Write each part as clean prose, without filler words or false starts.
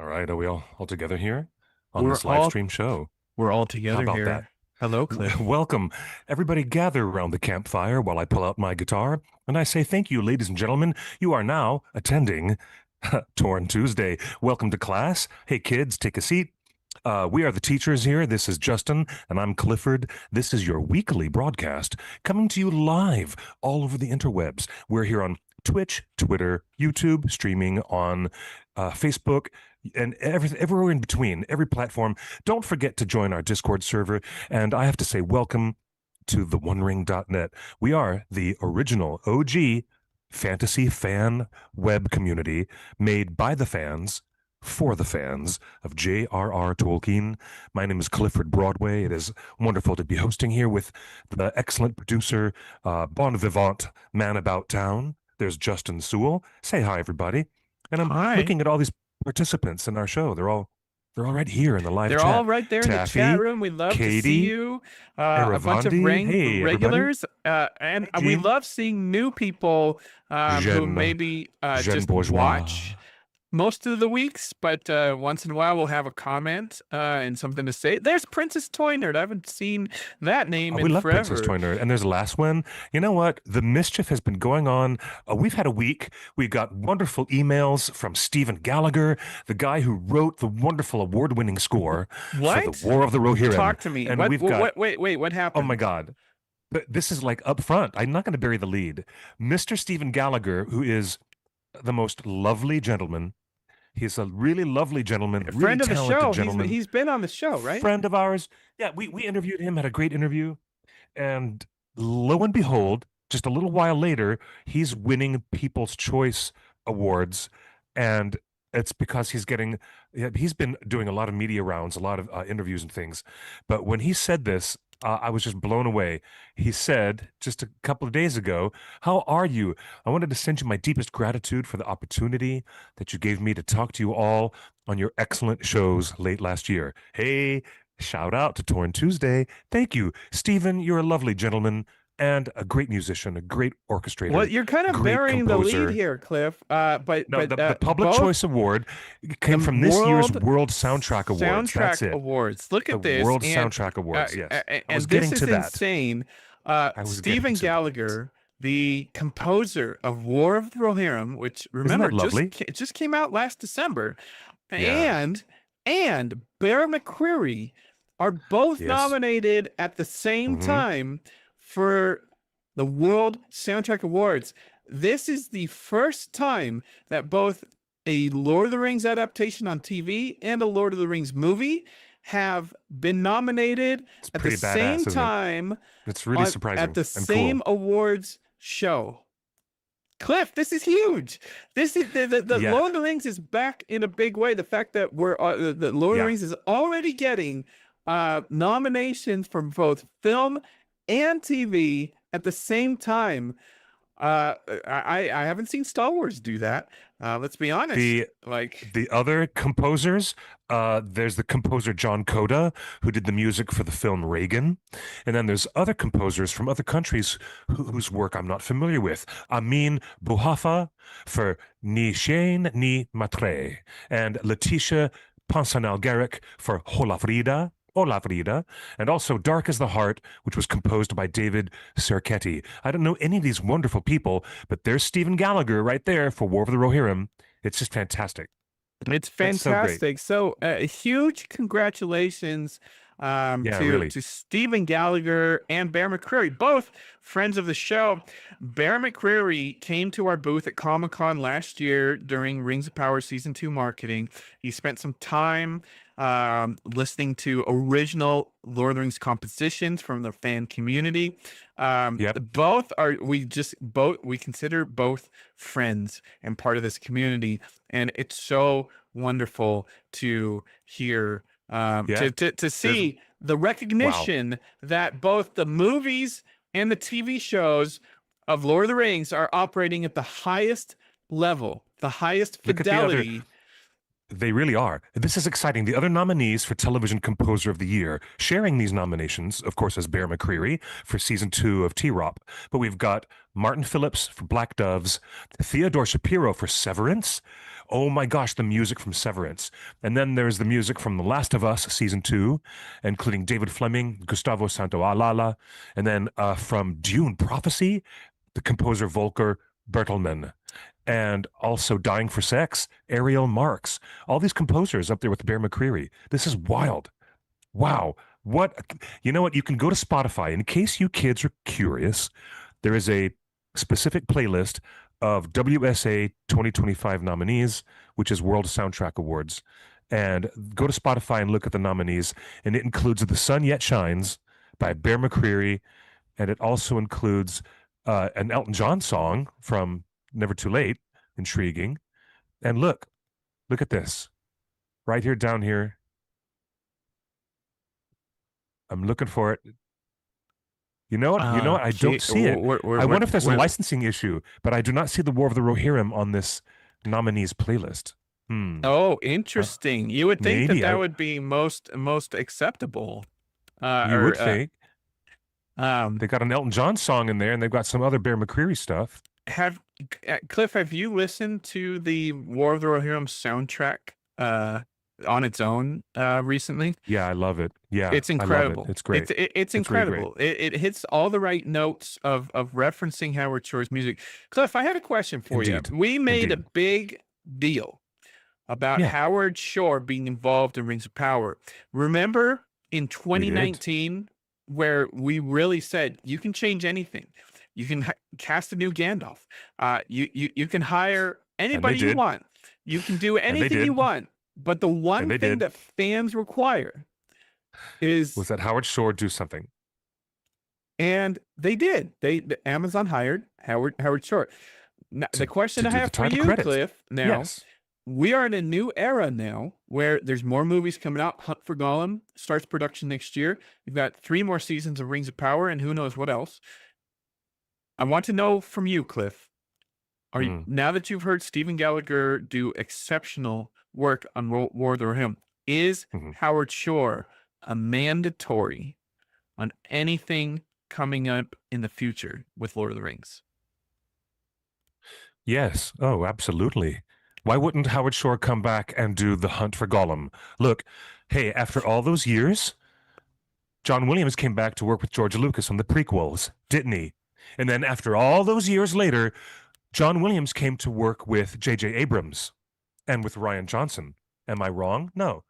All right, are we all together here on We're this live all stream show? we're all How together about that? here. Hello, Cliff. Welcome. Everybody gather around the campfire while I pull out my guitar and I say thank you, ladies and gentlemen. You are now attending Torn Tuesday. Welcome to class. Hey, kids, take a seat. We are the teachers here. This is Justin, and I'm Clifford. This is your weekly broadcast coming to you live all over the interwebs. We're here on Twitch, Twitter, YouTube, streaming on Facebook, and everywhere in between, every platform. Don't forget to join our Discord server. And I have to say, welcome to the OneRing.net. We are the original OG fantasy fan web community made by the fans for the fans of J.R.R. Tolkien. My name is Clifford Broadway. It is wonderful to be hosting here with the excellent producer, bon vivant man about town. There's Justin Sewell. Say hi, everybody. And I'm Hi. looking at all these participants in our show. They're all right here in the live They're all chat. right there in the chat Taffy, room. We love to see Katie, you. A bunch of Aravandi. Hey, everybody. regulars, and Hey, we Jean. love seeing new people who Jeune, maybe Jeune just Bourgeois. watch most of the weeks, but once in a while we'll have a comment and something to say. There's Princess Toy Nerd. I haven't seen that name We in love Princess forever. Toyner. And there's the last one. You know what? The mischief has been going on. We've had a week. We got wonderful emails from Stephen Gallagher, the guy who wrote the wonderful award-winning score for the What? War of the Rohirrim. Talk to me. And we've got, Wait. What oh my happened? God. But this is like up front. I'm not going to bury the lead. Mr. Stephen Gallagher, who is the most lovely gentleman. He's a really lovely gentleman, A really friend of the talented show. gentleman, He's been on the show, right? friend of ours. Yeah, we interviewed him, had a great interview. And lo and behold, just a little while later, he's winning People's Choice Awards. And it's because he's been doing a lot of media rounds, a lot of interviews and things. But when he said this, I was just blown away. He said just a couple of days ago, "How are you? I wanted to send you my deepest gratitude for the opportunity that you gave me to talk to you all on your excellent shows late last year." Hey, shout out to Torn Tuesday. Thank you. Stephen, you're a lovely gentleman and a great musician, a great Well, orchestrator, you're kind of great burying the lead composer. here, Cliff. No, the Public Both Choice Award the came from this year's World World Soundtrack Awards. That's Soundtrack it. Awards. Look The at this, World Soundtrack Awards. Yes. I was and this getting is to that. insane. I was getting Stephen to that. Gallagher, the composer of War of the Rohirrim, which Isn't remember that lovely? it just came out last December, Yeah. and Bear McCreary are both Yes. nominated at the same Hmm. time for the World Soundtrack Awards. This is the first time that both a Lord of the Rings adaptation on TV and a Lord of the Rings movie have been nominated It's at the pretty same badass, isn't it? time It's really at surprising the and same cool. awards show. Cliff, this is huge. This is the Yeah. Lord of the Rings is back in a big way. The fact that we're the Lord of the Yeah. Rings is already getting nominations from both film and TV at the same time. I haven't seen Star Wars do that. Let's be honest. The Like, the other composers, there's the composer John Coda, who did the music for the film Reagan. And then there's other composers from other countries whose work I'm not familiar with. Amin Bouhafa for Ni Shane Ni Matre, and Letitia Pansanal-Garrick for Olafrida, and also Dark as the Heart, which was composed by David Serketti. I don't know any of these wonderful people, but there's Stephen Gallagher right there for War of the Rohirrim. It's just fantastic. it's That's so great. fantastic. So, huge congratulations Yeah, really. to Stephen Gallagher and Bear McCreary, both friends of the show. Bear McCreary came to our booth at Comic-Con last year during Rings of Power Season 2 marketing. He spent some time listening to original Lord of the Rings compositions from the fan community. Yep. We consider both friends and part of this community, and it's so wonderful to hear Yeah. to see the Wow. recognition that both the movies and the TV shows of Lord of the Rings are operating at the highest level, the highest Look at the other. fidelity. They really are. This is exciting. The other nominees for Television Composer of the Year, sharing these nominations, of course, as Bear McCreary for season 2 of T-Rop. But we've got Martin Phillips for Black Doves, Theodore Shapiro for Severance, Oh my gosh, the music from Severance. And then there's the music from The Last of Us season two, including David Fleming, Gustavo Santaolalla, and then from Dune Prophecy, the composer Volker Bertelmann, and also Dying for Sex, Ariel Marx. All these composers up there with Bear McCreary. This is wild. Wow. What, you know what? You can go to Spotify. In case you kids are curious, there is a specific playlist of WSA 2025 nominees, which is World Soundtrack Awards. And go to Spotify and look at the nominees. And it includes The Sun Yet Shines by Bear McCreary. And it also includes an Elton John song from Never Too Late. Intriguing. And look at this. Right here, down here. I'm looking for it. You know what? You know what? I don't see it. I wonder if there's a licensing issue, but I do not see the War of the Rohirrim on this nominees playlist. Oh, interesting. You would think maybe that would be most acceptable. You would think. They got an Elton John song in there, and they've got some other Bear McCreary stuff. Cliff, have you listened to the War of the Rohirrim soundtrack on its own recently? Yeah, I love it. Yeah, it's incredible. It's great. It's incredible. Really it hits all the right notes of referencing Howard Shore's music. Cliff, I had a question for you. We made a big deal about Howard Shore being involved in Rings of Power. Remember in 2019 where we really said you can change anything. You can cast a new Gandalf. You can hire anybody you want. You can do anything you want. But the one thing that fans require was that Howard Shore do something. And they did. Amazon hired Howard Shore. Now, the question I have for you, Cliff, now, we are in a new era now where there's more movies coming out. Hunt for Gollum starts production next year. We've got 3 more seasons of Rings of Power and who knows what else. I want to know from you, Cliff, are you, now that you've heard Stephen Gallagher do exceptional work on War of the Rohirrim, is Howard Shore a mandatory on anything coming up in the future with Lord of the Rings? Yes. Oh, absolutely. Why wouldn't Howard Shore come back and do The Hunt for Gollum? Look, hey, after all those years, John Williams came back to work with George Lucas on the prequels, didn't he? And then after all those years later, John Williams came to work with J.J. Abrams and with Rian Johnson. Am I wrong? No.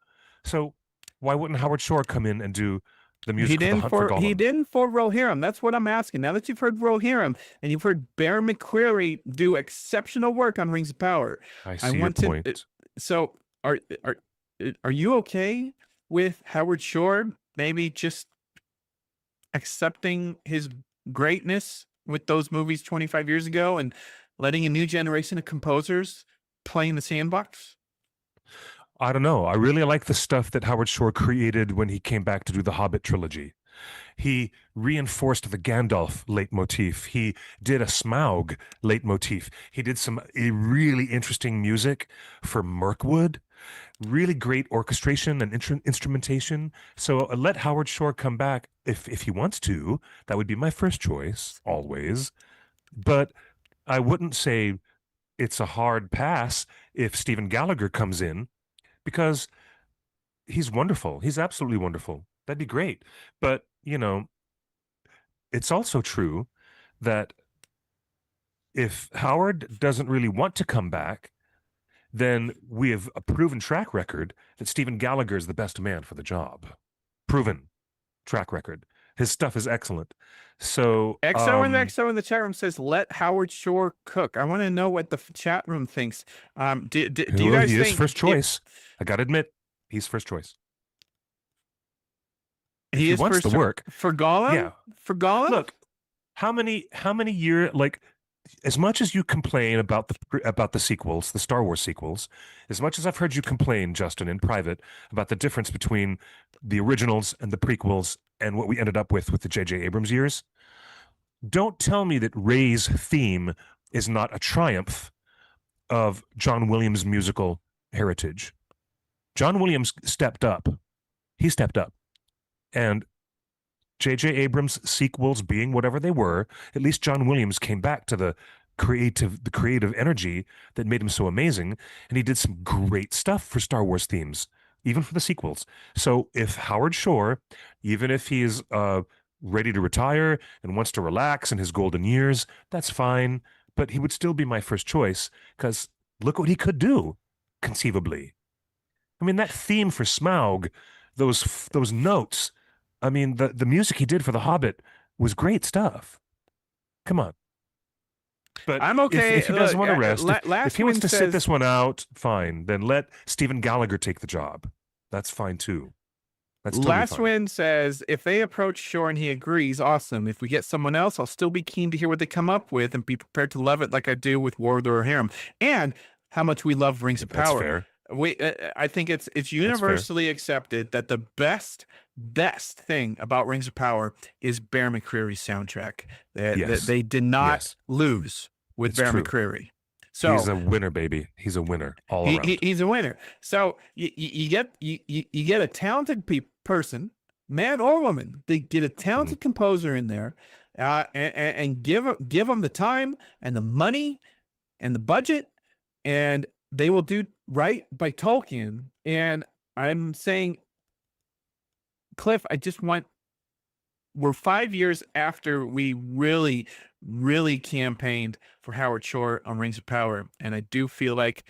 So why wouldn't Howard Shore come in and do the music for The Hunt for Gollum? He didn't for Rohirrim. That's what I'm asking. Now that you've heard Rohirrim and you've heard Bear McCreary do exceptional work on Rings of Power, I see your point. So are you okay with Howard Shore maybe just accepting his greatness with those movies 25 years ago and letting a new generation of composers play in the sandbox? I don't know. I really like the stuff that Howard Shore created when he came back to do the Hobbit trilogy. He reinforced the Gandalf leitmotif. He did a Smaug leitmotif. He did some really interesting music for Mirkwood. Really great orchestration and instrumentation. So let Howard Shore come back if he wants to. That would be my first choice, always. But I wouldn't say it's a hard pass if Stephen Gallagher comes in, because he's wonderful. He's absolutely wonderful. That'd be great. But, you know, it's also true that if Howard doesn't really want to come back, then we have a proven track record that Stephen Gallagher is the best man for the job. Proven track record. His stuff is excellent. So XO in the chat room says, let Howard Shore cook. I want to know what the chat room thinks. Do you guys think he is first choice? I got to admit, he's first choice. He wants the work for Gollum. Yeah, for Gollum. Look, how many years, like, as much as you complain about the sequels, the Star Wars sequels, as much as I've heard you complain, Justin, in private, about the difference between the originals and the prequels and what we ended up with the J.J. Abrams years, don't tell me that Rey's theme is not a triumph of John Williams' musical heritage. John Williams stepped up. He stepped up. And J.J. Abrams' sequels being whatever they were, at least John Williams came back to the creative energy that made him so amazing. And he did some great stuff for Star Wars themes, even for the sequels. So if Howard Shore, even if he's ready to retire and wants to relax in his golden years, that's fine. But he would still be my first choice because look what he could do, conceivably. I mean, that theme for Smaug, those notes. I mean, the music he did for The Hobbit was great stuff. Come on. But I'm okay. if he doesn't want to rest, if Last he wants Wind to sit says, this one out, fine. Then let Stephen Gallagher take the job. That's fine too. That's totally Last fine. Wind says, if they approach Shore and he agrees, awesome. If we get someone else, I'll still be keen to hear what they come up with and be prepared to love it like I do with War of the Harem. And how much we love Rings of That's Power. fair. I think it's universally accepted that the best thing about Rings of Power is Bear McCreary's soundtrack. Yes. They did not Yes. lose with It's Bear true. McCreary. So he's a winner, baby. He's a winner all around. he's a winner. So you get a talented person, man or woman. They get a talented composer in there, and give them the time and the money and the budget, and they will do right by Tolkien. And I'm saying, Cliff, we're 5 years after we really, really campaigned for Howard Shore on Rings of Power. And I do feel like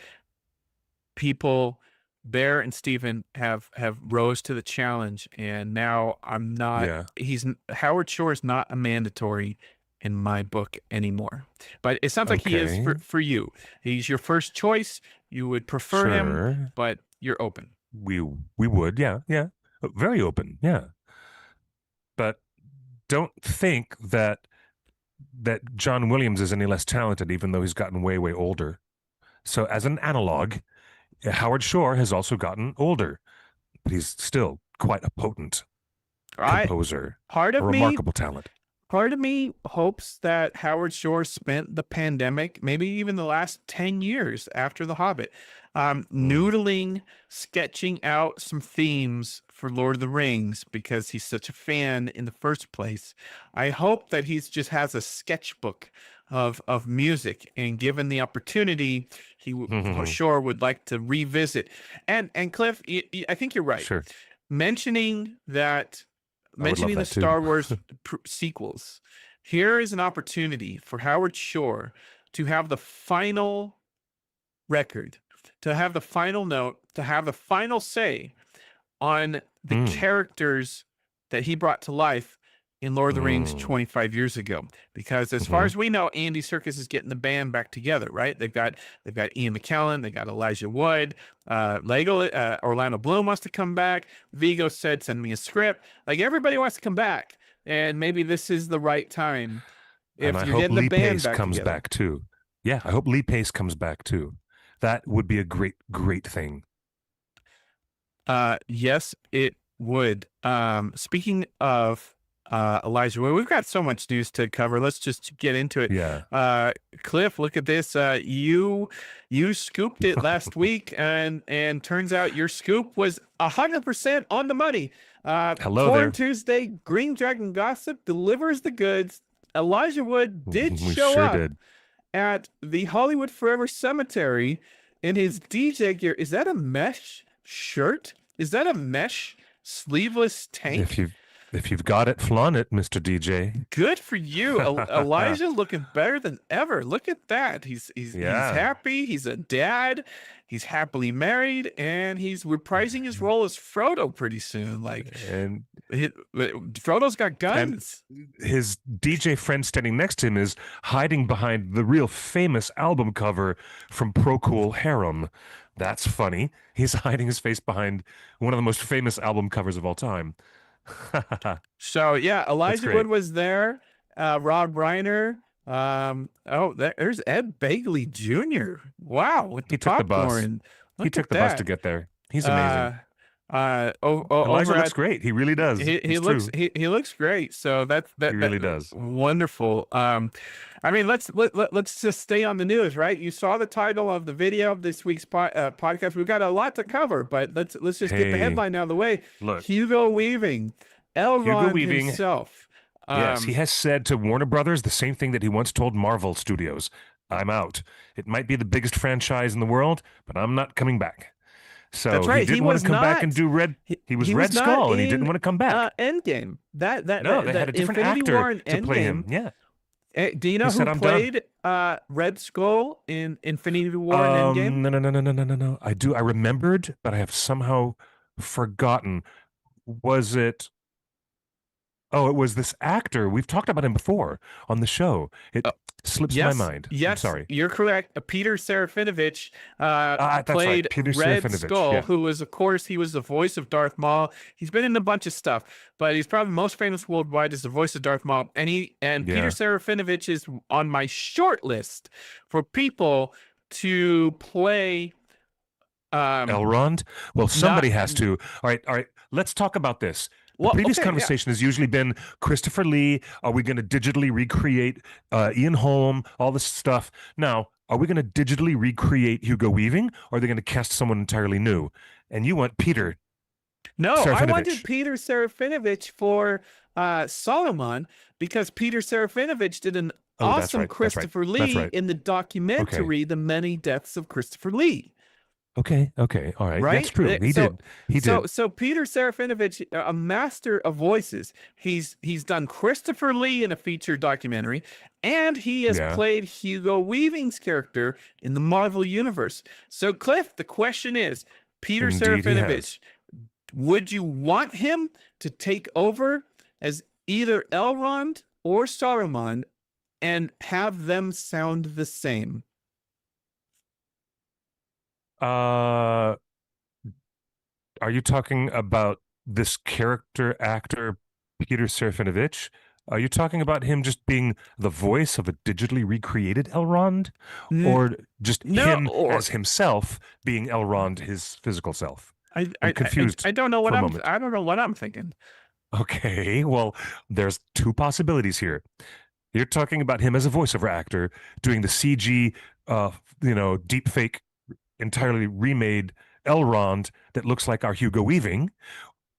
people, Bear and Steven, have rose to the challenge. And now I'm not, Howard Shore is not a mandatory in my book anymore. But it sounds like he is for you. He's your first choice. You would prefer him, but you're open. We would, yeah. Very open, yeah. But don't think that John Williams is any less talented, even though he's gotten way, way older. So as an analog, Howard Shore has also gotten older, but he's still quite a potent composer. A remarkable talent. Part of me hopes that Howard Shore spent the pandemic, maybe even the last 10 years after The Hobbit, noodling, sketching out some themes for Lord of the Rings because he's such a fan in the first place. I hope that he's just has a sketchbook of music, and given the opportunity, Shore would like to revisit. And Cliff, I think you're right. Sure. Mentioning the Star Wars sequels, here is an opportunity for Howard Shore to have the final record, to have the final note, to have the final say on the characters that he brought to life in Lord of the Rings 25 years ago. Because as far as we know, Andy Serkis is getting the band back together, right? They've got Ian McKellen, they got Elijah Wood, Orlando Bloom wants to come back. Viggo said, "Send me a script." Like, everybody wants to come back, and maybe this is the right time. If and I hope Lee Pace comes back too. Yeah, I hope Lee Pace comes back too. That would be a great, great thing. Yes, it would. Speaking of Elijah Wood, we've got so much news to cover. Let's just get into it. Yeah. Cliff, look at this. You scooped it last week, and turns out your scoop was 100% on the money. Hello there. Tuesday, Green Dragon Gossip delivers the goods. Elijah Wood did show up at the Hollywood Forever Cemetery in his DJ gear. Is that a mesh shirt? Is that a mesh sleeveless tank? If you've got it, flaunt it, Mr. DJ. Good for you. Elijah looking better than ever. Look at that. He's happy. He's a dad. He's happily married, and he's reprising his role as Frodo pretty soon. And Frodo's got guns. His DJ friend standing next to him is hiding behind the real famous album cover from Pro Cool Harem. That's funny. He's hiding his face behind one of the most famous album covers of all time. So yeah, Elijah Wood was there. Rob Reiner. There's Ed Begley Jr. Wow, with the popcorn. He took the bus to get there. He's amazing. Elijah looks great. He really does. He looks great. So he really does. Wonderful. I mean, let's just stay on the news, right? You saw the title of the video of this week's podcast. We've got a lot to cover, but let's just get the headline out of the way. Look, Hugo Weaving, Elrond himself. Yes, he has said to Warner Brothers the same thing that he once told Marvel Studios. I'm out. It might be the biggest franchise in the world, but I'm not coming back. That's So he right. He didn't want was to come back and not. do Red. He was He was Red not Skull, and he didn't in want to come back. Endgame. No, they had a The different Infinity actor War and to play him. Endgame. Yeah. Do you He know who said, "I'm done." played Red Skull in Infinity War and Endgame? No, no, no, no, no, no, no, no. I do. I remembered, but I have somehow forgotten. Was it? Oh, it was this actor. We've talked about him before on the show. It slips my Yes, mind. I'm yes, sorry. you're correct. Peter Serafinovich That's right. played Peter Red Serafinovich. Skull, Yeah. who was, of course, he was the voice of Darth Maul. He's been in a bunch of stuff, but he's probably most famous worldwide as the voice of Darth Maul. And Peter Yeah. Serafinovich is on my short list for people to play. Um, Elrond? Well, not somebody has to. All right, all right. Let's talk about this. The well, previous okay, yeah. conversation has usually been Christopher Lee. Are we going to digitally recreate Ian Holm? All this stuff. Now, are we going to digitally recreate Hugo Weaving, or are they going to cast someone entirely new? And you want Peter No, I wanted Serafinovich. Peter Serafinovich for Solomon because Peter Serafinovich did an Oh, that's awesome right. That's right. Christopher That's Lee right. in the Okay. documentary The Many Deaths of Christopher Lee. Okay. Okay. All right. That's Right? true. He So did. He did. so Peter Serafinovich, a master of voices. He's done Christopher Lee in a feature documentary, and he has Yeah. played Hugo Weaving's character in the Marvel universe. So Cliff, the question is, Peter Indeed, he has. Serafinovich, would you want him to take over as either Elrond or Saruman and have them sound the same? Uh, are you talking about this character actor, Peter Serafinovich? Are you talking about him just being the voice of a digitally recreated Elrond? N- Or just no, him or as himself being Elrond, his physical self? I'm confused I don't know for what a moment. I don't know what I'm thinking. Okay, well, there's two possibilities here. You're talking about him as a voiceover actor doing the CG, deep fake, entirely remade Elrond that looks like our Hugo Weaving,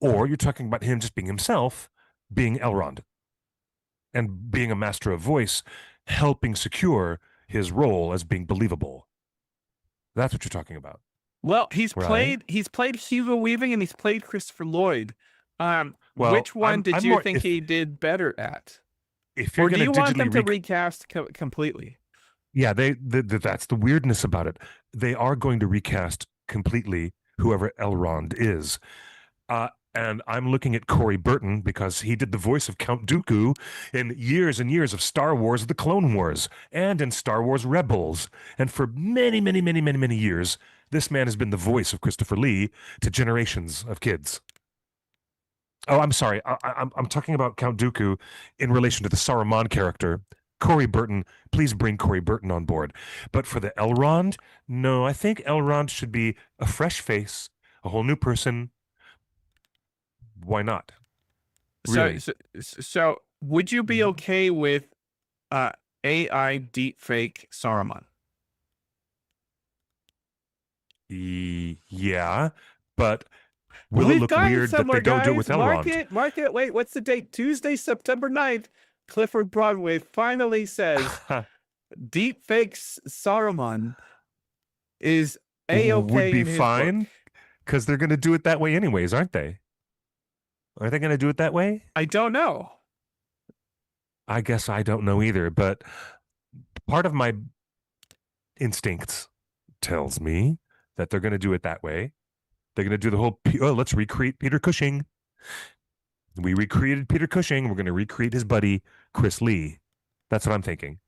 or you're talking about him just being himself, being Elrond and being a master of voice, helping secure his role as being believable. That's what you're talking about, Well, right? he's played Hugo Weaving and he's played Christopher Lloyd. Well, Which one did I'm you more think he did better at? if you're Or do going you to want them digitally to recast completely? yeah, that's the weirdness about it. They are going to recast completely whoever Elrond is. And I'm looking at Corey Burton because he did the voice of Count Dooku in years and years of Star Wars, The Clone Wars, and in Star Wars Rebels. And for many, many, many, many, many years, this man has been the voice of Christopher Lee to generations of kids. Oh, I'm sorry. I'm talking about Count Dooku in relation to the Saruman character. Corey Burton, please bring Corey Burton on board. But for the Elrond, no, I think Elrond should be a fresh face, a whole new person. Why not? So, Really? so, so would you be Mhm. okay with uh, AI deepfake Saruman? Yeah, but will it We've look gotten weird that they somewhere, don't do it with guys. Elrond? Mark it. Wait, what's the date? Tuesday, September 9th. Clifford Broadway finally says deepfakes Saruman is Would a-okay be in his book. fine because they're going to do it that way anyways, aren't they? Are they going to do it that way? I don't know. I guess I don't know either, but part of my instincts tells me that they're going to do it that way. They're going to do the whole, oh, let's recreate Peter Cushing. We recreated Peter Cushing. We're going to recreate his buddy, Chris Lee. That's what I'm thinking.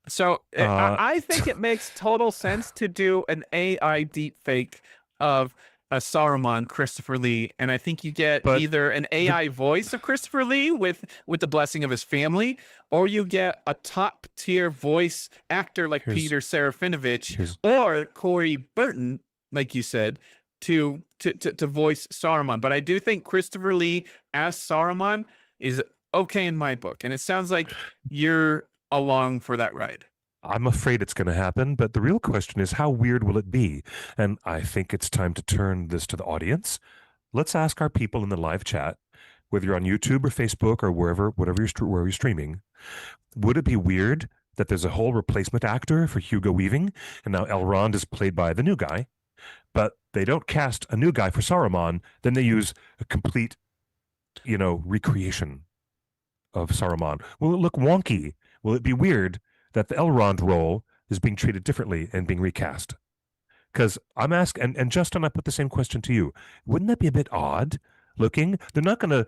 So Uh, I think it makes total sense to do an AI deepfake of a Saruman Christopher Lee, and I think you get but either an the AI voice of Christopher Lee with the blessing of his family, or you get a top tier voice actor like here's Peter Serafinovich here's or Corey Burton, like you said, to voice Saruman. But I do think Christopher Lee as Saruman is okay in my book, and it sounds like you're along for that ride. I'm afraid it's going to happen, but the real question is how weird will it be? And I think it's time to turn this to the audience. Let's ask our people in the live chat, whether you're on YouTube or Facebook or wherever, wherever you're streaming, would it be weird that there's a whole replacement actor for Hugo Weaving, and now Elrond is played by the new guy, but they don't cast a new guy for Saruman. Then they use a complete, recreation of Saruman. Will it look wonky? Will it be weird that the Elrond role is being treated differently and being recast? Because I'm asking, and Justin, I put the same question to you. Wouldn't that be a bit odd looking? They're not going to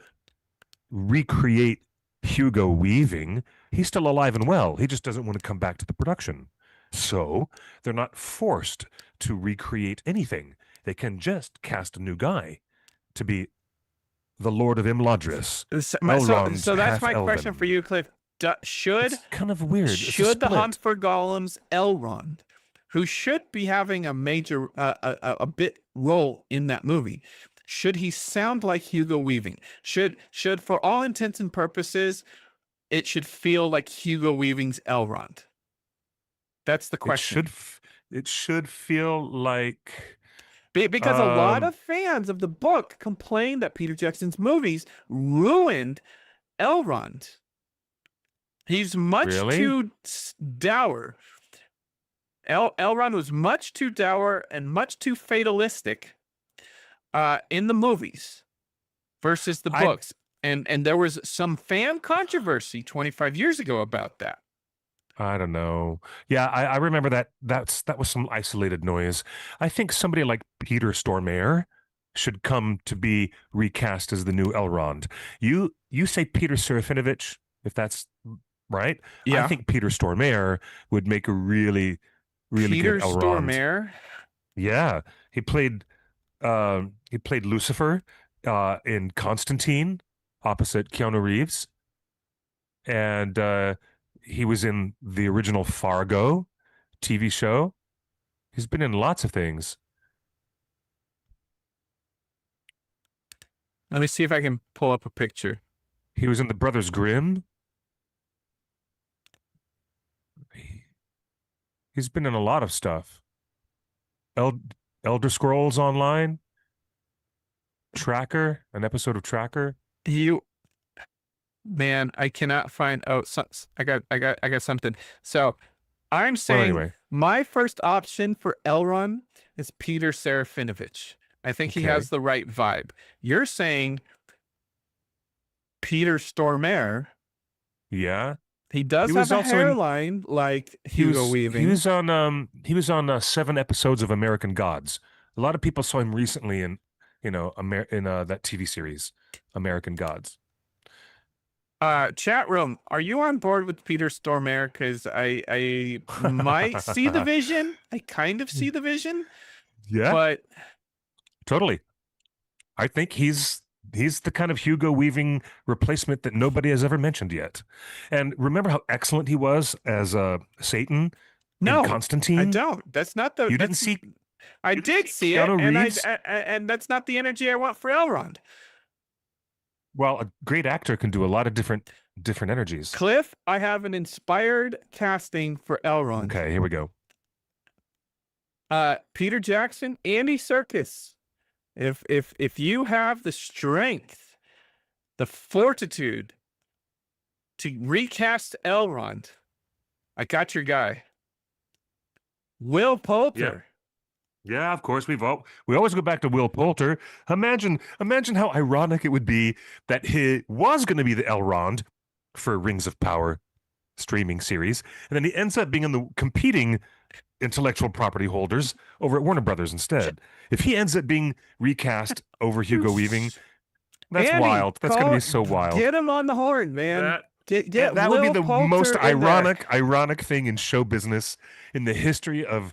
recreate Hugo Weaving. He's still alive and well. He just doesn't want to come back to the production. So they're not forced to recreate anything. They can just cast a new guy to be the Lord of Imladris. So that's my question for you, Cliff. Should it's kind of weird. Should the Hunt for Gollum's Elrond, who should be having a major a bit role in that movie, should he sound like Hugo Weaving? Should for all intents and purposes, it should feel like Hugo Weaving's Elrond? That's the question. It should feel like, because a lot of fans of the book complained that Peter Jackson's movies ruined Elrond. He's much too dour. Elrond was much too dour and much too fatalistic in the movies versus the books. And there was some fan controversy 25 years ago about that. I don't know. Yeah, I remember that. That was some isolated noise. I think somebody like Peter Stormare should come to be recast as the new Elrond. You say Peter Serafinovich, if that's right. Yeah. I think Peter Stormare would make a really Peter good Elrond. Stormare. Yeah, he played Lucifer in Constantine opposite Keanu Reeves, and he was in the original Fargo TV show. He's been in lots of things. Let me see if I can pull up a picture. He was in the Brothers Grimm. He's been in a lot of stuff. Elder Scrolls Online, Tracker, an episode of Tracker. Man, I cannot find. Oh, I got something. So I'm saying my first option for Elrond is Peter Serafinovich. I think he has the right vibe. You're saying Peter Stormare. Yeah. He does have a hairline like Hugo Weaving. He was on 7 episodes of American Gods. A lot of people saw him recently in that TV series, American Gods. Chat room, are you on board with Peter Stormare? Because I might see the vision. I kind of see the vision. Yeah, but totally. I think he's the kind of Hugo Weaving replacement that nobody has ever mentioned yet. And remember how excellent he was as Satan in Constantine? I don't. That's not the. You didn't see. I did see it, and that's not the energy I want for Elrond. Well, a great actor can do a lot of different energies. Cliff, I have an inspired casting for Elrond. Okay, here we go. Peter Jackson, Andy Serkis. If you have the strength, the fortitude to recast Elrond, I got your guy. Will Poulter. Yeah, of course. We always go back to Will Poulter. Imagine how ironic it would be that he was going to be the Elrond for Rings of Power streaming series, and then he ends up being in the competing intellectual property holders over at Warner Brothers instead. If he ends up being recast over Hugo Weaving, that's Andy, wild. That's going to be so wild. Get him on the horn, man. That would be the most ironic thing in show business in the history of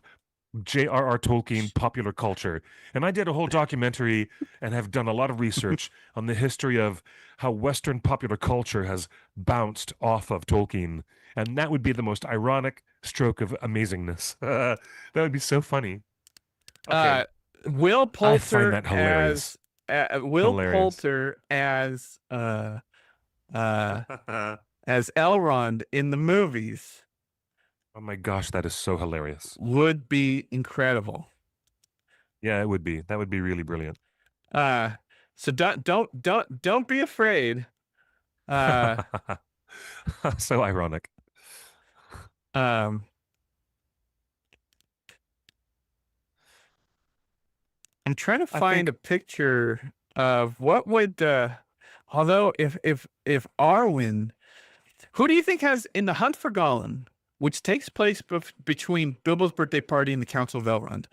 J.R.R. Tolkien popular culture. And I did a whole documentary and have done a lot of research on the history of how Western popular culture has bounced off of Tolkien. And that would be the most ironic stroke of amazingness. That would be so funny. Okay. Will Poulter I find that hilarious. Poulter as Elrond in the movies. Oh my gosh, that is so hilarious. Would be incredible. Yeah, it would be. That would be really brilliant. So don't be afraid. So ironic. Um, I'm trying to I find a think. picture of what would although if Arwen, who do you think has in the Hunt for Gollum, which takes place between Bilbo's birthday party and the Council of Elrond,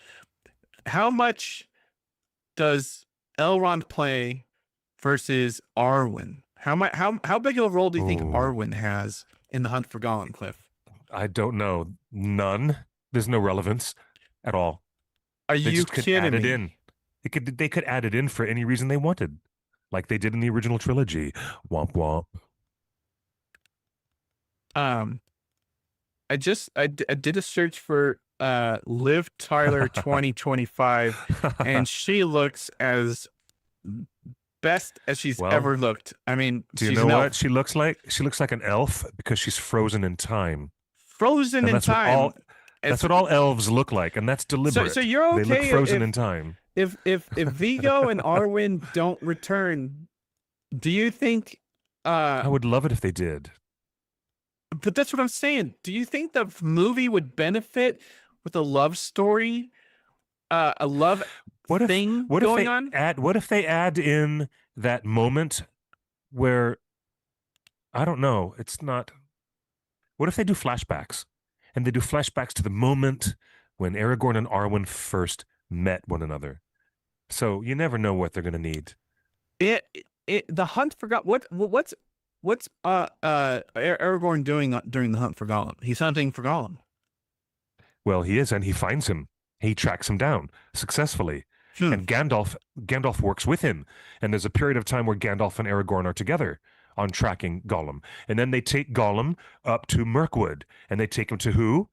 how much does Elrond play versus Arwen? How big of a role do you think Oh, Arwen has in the Hunt for Gollum, Cliff? I don't know. None. There's no relevance at all. Are They you just could add kidding it in. me? They could add it in for any reason they wanted, like they did in the original trilogy. Womp womp. Um, I did a search for Liv Tyler 2025, and she looks as best as she's Well, ever looked. I mean, do you she's know an what elf, she looks like? She looks like an elf because she's frozen in time. frozen And in time. that's It's what all elves look like, and that's so deliberate. you're They look okay frozen in time. if Vigo and Arwen don't return, do you think uh I would love it if they did. but that's what I'm saying. Do you think the movie would benefit with a love story, a love thing going on? What if they add in that moment where I don't know, it's not what if they do flashbacks? And they do flashbacks to the moment when Aragorn and Arwen first met one another. So you never know what they're going to need. The hunt for Gollum. What's Aragorn doing during the hunt for Gollum? He's hunting for Gollum. Well, he is, and he finds him. He tracks him down successfully. Hmm. And Gandalf works with him. And there's a period of time where Gandalf and Aragorn are together on tracking Gollum. And then they take Gollum up to Mirkwood. And they take him to who?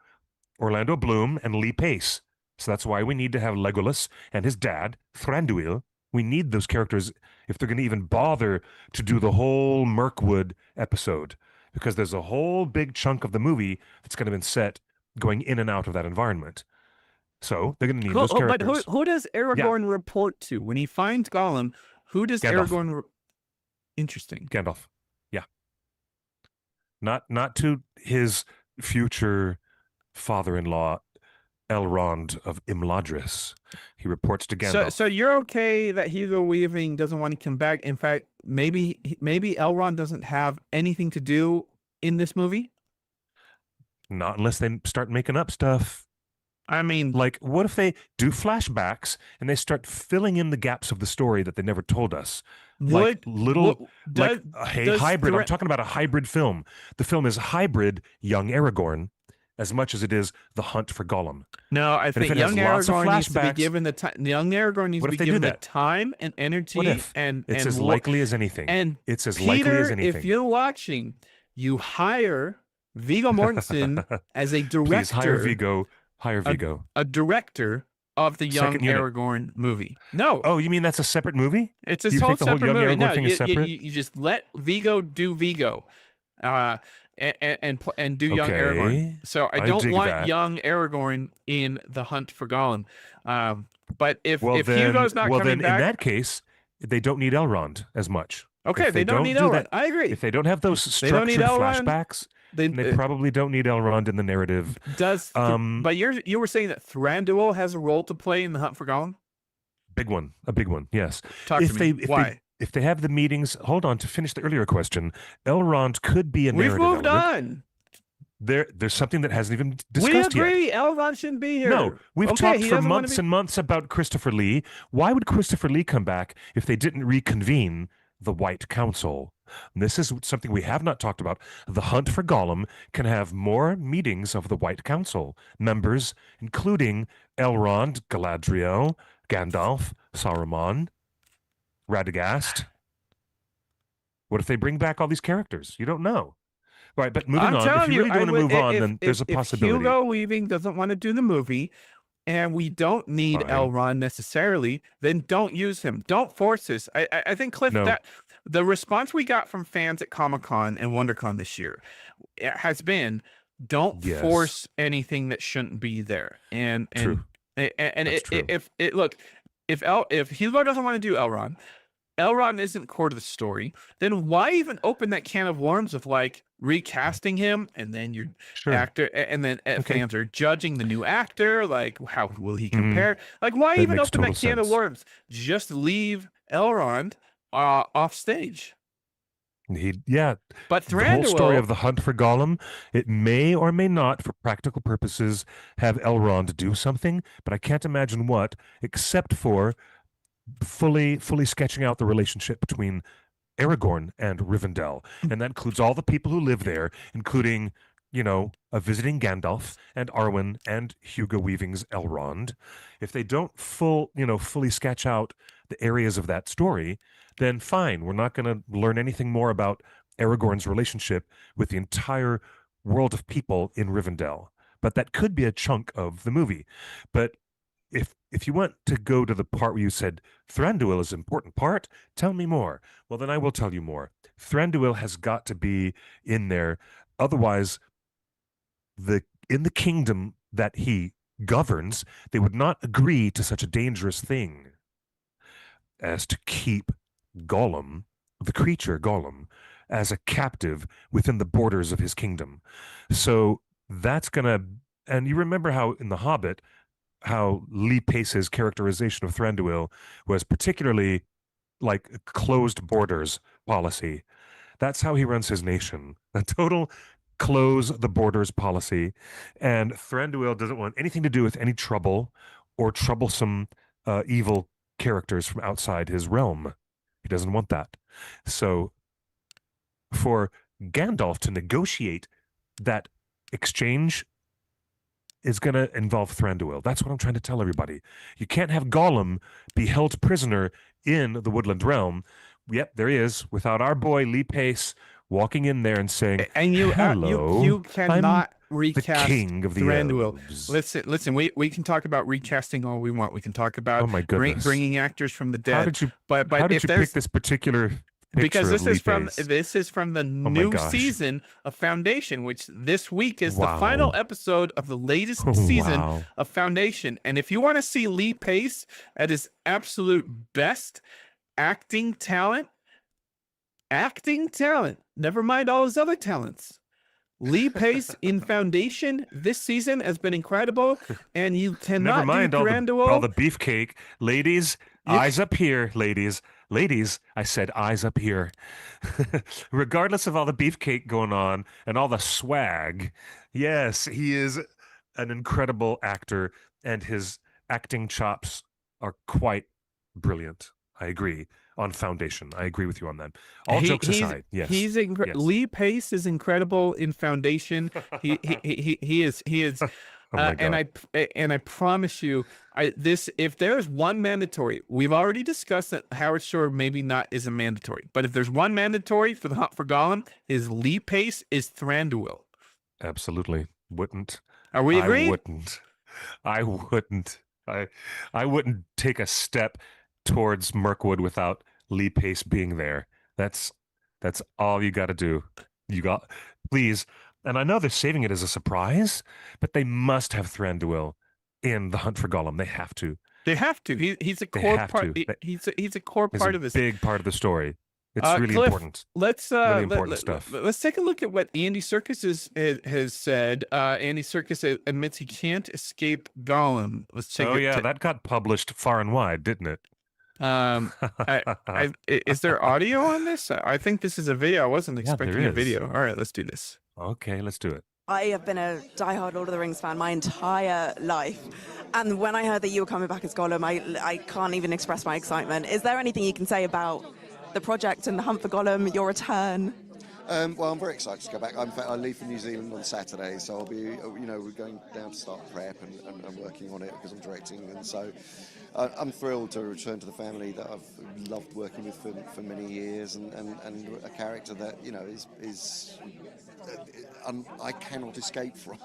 Orlando Bloom and Lee Pace. So that's why we need to have Legolas and his dad, Thranduil. We need those characters if they're going to even bother to do the whole Mirkwood episode, because there's a whole big chunk of the movie that's going to be set going in and out of that environment. So they're going to need those But characters. who does Yeah, Aragorn report to when he finds Gollum? Who does Gandalf, Interesting. Gandalf. Yeah, not to his future father-in-law Elrond of Imladris. He reports to So Gandalf. you're okay that Hugo Weaving doesn't want to come back. In fact, maybe Elrond doesn't have anything to do in this movie. Not unless they start making up stuff. I mean, Like, what if they do flashbacks and they start filling in the gaps of the story that they never told us? Like would what little, does like a does hybrid. I'm threat? talking about a hybrid film. The film is hybrid young Aragorn as much as it is the hunt for Gollum. No, I And if think it has young lots of Aragorn needs to be flashbacks, given the time. Young Aragorn needs to what be if they do given the that? time and What energy if? It's as what likely as anything. and It's as likely as Peter, if anything. you're watching, you hire Viggo Mortensen as a Please hire director, Vigo. Hire a, Vigo. a director of the young Second unit. Aragorn movie. No, Oh, you mean that's a separate movie? it's a You whole think the whole separate young movie. Aragorn No, thing is separate? you just let Vigo do Vigo, uh, and do young Aragorn. Okay, So I I don't dig want that. young Aragorn in the Hunt for Gollum. But Well if then, Hugo's not well coming then, in back, that case, they don't need Elrond as much. okay, If they they don't need don't do Elrond. that, I agree. if they don't have those They don't need structured Elrond. flashbacks, They then they probably don't need Elrond in the narrative. but you were saying that Thranduil has a role to play in the Hunt for Gollum. Big one, a big one. Yes. Talk to If me. they Why? if they have the meetings, hold on to finish the earlier question. Elrond could be a We've narrative moved element. on. There's something that hasn't even We discussed yet. agree. Elrond shouldn't be here. No, we've Okay, talked he for doesn't want to months be. and months about Christopher Lee. Why would Christopher Lee come back if they didn't reconvene the White Council? And this is something we have not talked about. The Hunt for Gollum can have more meetings of the White Council members, including Elrond, Galadriel, Gandalf, Saruman, Radagast. What if they bring back all these characters? You don't know. Right, but moving I'm on, if telling you you, really do I want to would move on, if then there's a if possibility. Hugo Weaving doesn't want to do the movie, and we don't need Fine. Elrond necessarily, then don't use him. Don't force this. I think Cliff, No. that the response we got from fans at Comic-Con and WonderCon this year has been, don't Yes. force anything that shouldn't be there. True. And That's true. if Hugo doesn't want to do Elrond, Elrond isn't core to the story, then why even open that can of worms of like recasting him and then your Sure. actor and then Okay. fans are judging the new actor, like how will he Mhm. compare? Like why That even makes open total that can of sense. worms? Just leave Elrond off stage. Yeah, But the whole story Thranduil, of the hunt for Gollum, it may or may not, for practical purposes, have Elrond do something, but I can't imagine what, except for fully sketching out the relationship between Aragorn and Rivendell, and that includes all the people who live there, including, a visiting Gandalf and Arwen and Hugo Weaving's Elrond. If they don't fully sketch out the areas of that story, then fine, we're not going to learn anything more about Aragorn's relationship with the entire world of people in Rivendell. But that could be a chunk of the movie. But if you want to go to the part where you said Thranduil is an important part, tell me more. Well, then I will tell you more. Thranduil has got to be in there. Otherwise, in the kingdom that he governs, they would not agree to such a dangerous thing as to keep Gollum, the creature Gollum, as a captive within the borders of his kingdom. So that's gonna, and you remember how in The Hobbit, how Lee Pace's characterization of Thranduil was particularly like a closed borders policy. That's how he runs his nation. A total close the borders policy. And Thranduil doesn't want anything to do with any trouble or troublesome evil characters from outside his realm. He doesn't want that. So for Gandalf to negotiate that exchange is going to involve Thranduil. That's what I'm trying to tell everybody. You can't have Gollum be held prisoner in the Woodland Realm. Yep, there he is, without our boy Lee Pace walking in there and saying, and you "Hello, I'm cannot the recast king of the Thranduil. elves." Listen. We can talk about recasting all we want. We can talk Oh about my goodness! bringing actors from the How dead. did you But how did if you pick there's this particular because picture of Lee Pace? this is from the Oh my new gosh! season of Foundation, which this week is the final Wow! episode of the latest Oh season wow! of Foundation. And if you want to see Lee Pace at his absolute best acting talent, never mind all his other talents. Lee Pace in Foundation this season has been incredible, and you Never cannot do mind all Thranduil. the beefcake, ladies. You Eyes up here, ladies. Ladies, I said eyes up here. Regardless of all the beefcake going on and all the swag, yes, he is an incredible actor, and his acting chops are quite brilliant. I agree on Foundation. I agree with you on that. All he jokes aside, yes, yes. Lee Pace is incredible in Foundation. He is Oh my and God. I promise you, if there's one mandatory, we've already discussed that Howard Shore maybe not is a mandatory, but if there's one mandatory for the Hunt for Gollum, is Lee Pace is Thranduil. Absolutely. Wouldn't. Are we I agreed? wouldn't. I wouldn't. I I wouldn't take a step towards Mirkwood without Lee Pace being there. That's that's all you got to do. You got please. And I know they're saving it as a surprise, but they must have Thranduil in the Hunt for Gollum. They have to. They have to. He's a They core have part. to. That He's a core is part a of this. big part of the story. It's really Cliff, important. let's Really important stuff. let's take a look at what Andy Serkis has said. Andy Serkis admits he can't escape Gollum. Let's take Oh it. yeah, that got published far and wide, didn't it? Is there audio on this? I think this is a video. I wasn't Yeah, there expecting a is. video. All right, let's do this. Okay, let's do it. I have been a diehard Lord of the Rings fan my entire life. And when I heard that you were coming back as Gollum, I can't even express my excitement. Is there anything you can say about the project and the Hunt for Gollum, your return? Well, I'm very excited to go back. In fact, I leave for New Zealand on Saturday, so I'll be, we're going down to start prep and working on it because I'm directing. And so I'm thrilled to return to the family that I've loved working with for many years and a character that, is I cannot escape from.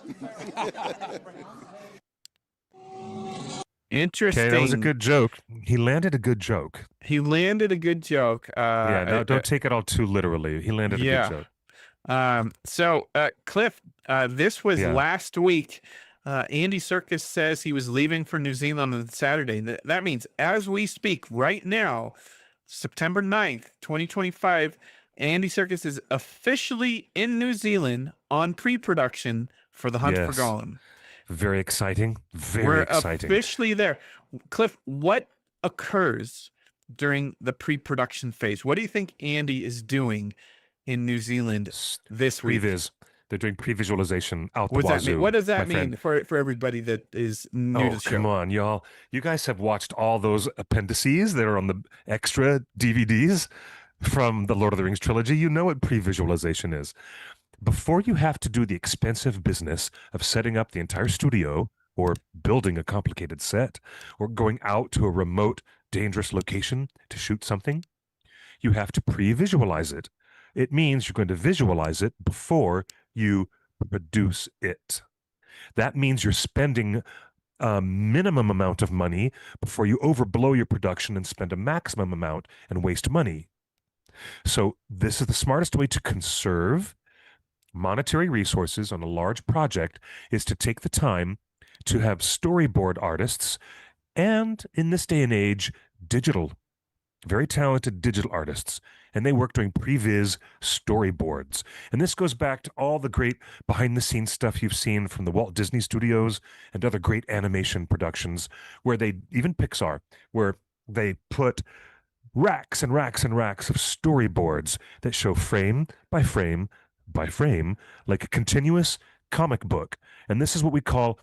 Interesting. Okay, that was a good joke. He landed a good joke. He landed a good joke. Yeah, no, don't take it all too literally. He landed a good joke. So Cliff, this was Yeah. last week. Andy Serkis says he was leaving for New Zealand on Saturday. That means as we speak right now, September 9th, 2025, Andy Serkis is officially in New Zealand on pre-production for The Hunt for Yes. Gollum. Very exciting. Very We're exciting. officially there. Cliff, what occurs during the pre-production phase? What do you think Andy is doing in New Zealand this week? Previs. They're doing pre-visualization out the What does that mean? wazoo, What does my that friend. mean for everybody that is new to Oh, the show? come on, y'all. You guys have watched all those appendices that are on the extra DVDs from the Lord of the Rings trilogy. You know what pre-visualization is. Before you have to do the expensive business of setting up the entire studio or building a complicated set or going out to a remote, dangerous location to shoot something, you have to pre-visualize it. It means you're going to visualize it before you produce it. That means you're spending a minimum amount of money before you overblow your production and spend a maximum amount and waste money. So this is the smartest way to conserve monetary resources on a large project, is to take the time to have storyboard artists and, in this day and age, very talented digital artists, and they work doing previs storyboards. And this goes back to all the great behind-the-scenes stuff you've seen from the Walt Disney Studios and other great animation productions, where even Pixar, where they put racks and racks and racks of storyboards that show frame by frame by frame, like a continuous comic book. And this is what we call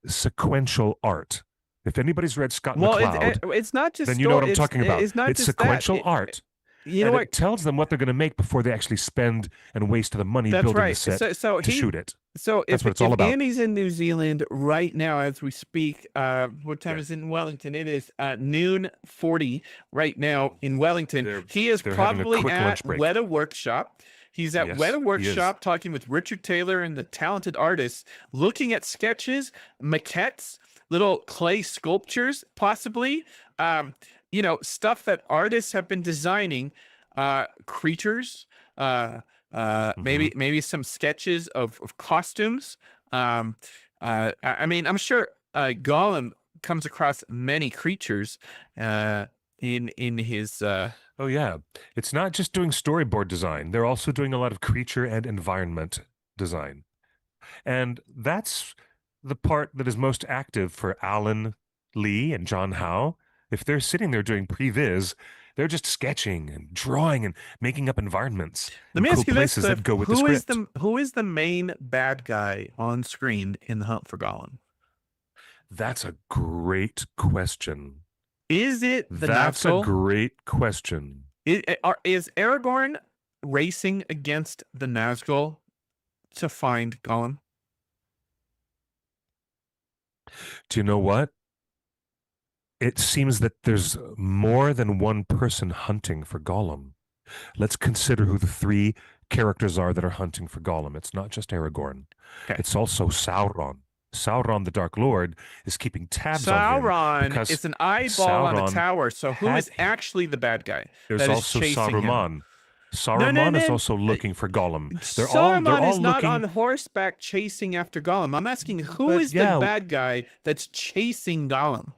sequential art. If anybody's read Scott McCloud, it's not just then you know what I'm talking about. It's not just sequential art. You know what? It tells them what they're going to make before they actually spend and waste the money building the set to shoot it. So That's what it's all about. Andy's in New Zealand right now as we speak, what time is it in Wellington? It is noon 40 right now in Wellington. He is probably at Weta Workshop. He's at Weta Workshop talking with Richard Taylor and the talented artists, looking at sketches, maquettes, little clay sculptures, possibly, stuff that artists have been designing, creatures, maybe some sketches of costumes. I mean, I'm sure Gollum comes across many creatures in his. Oh yeah, it's not just doing storyboard design. They're also doing a lot of creature and environment design, and that's the part that is most active for Alan Lee and John Howe. If they're sitting there doing previs, they're just sketching and drawing and making up environments. Let me ask you this, Cliff. That go with the script. Who is the main bad guy on screen in The Hunt for Gollum? That's a great question. Is it the That's Nazgul? a great question. Is Aragorn racing against the Nazgul to find Gollum? Do you know what? It seems that there's more than one person hunting for Gollum. Let's consider who the three characters are that are hunting for Gollum. It's not just Aragorn. Okay. It's also Sauron. Sauron, the Dark Lord, is keeping tabs on him. Sauron is an eyeball on the tower. So who is actually the bad guy? There's also Saruman. Saruman is also looking for Gollum. Saruman is not on horseback chasing after Gollum. I'm asking who is the bad guy that's chasing Gollum?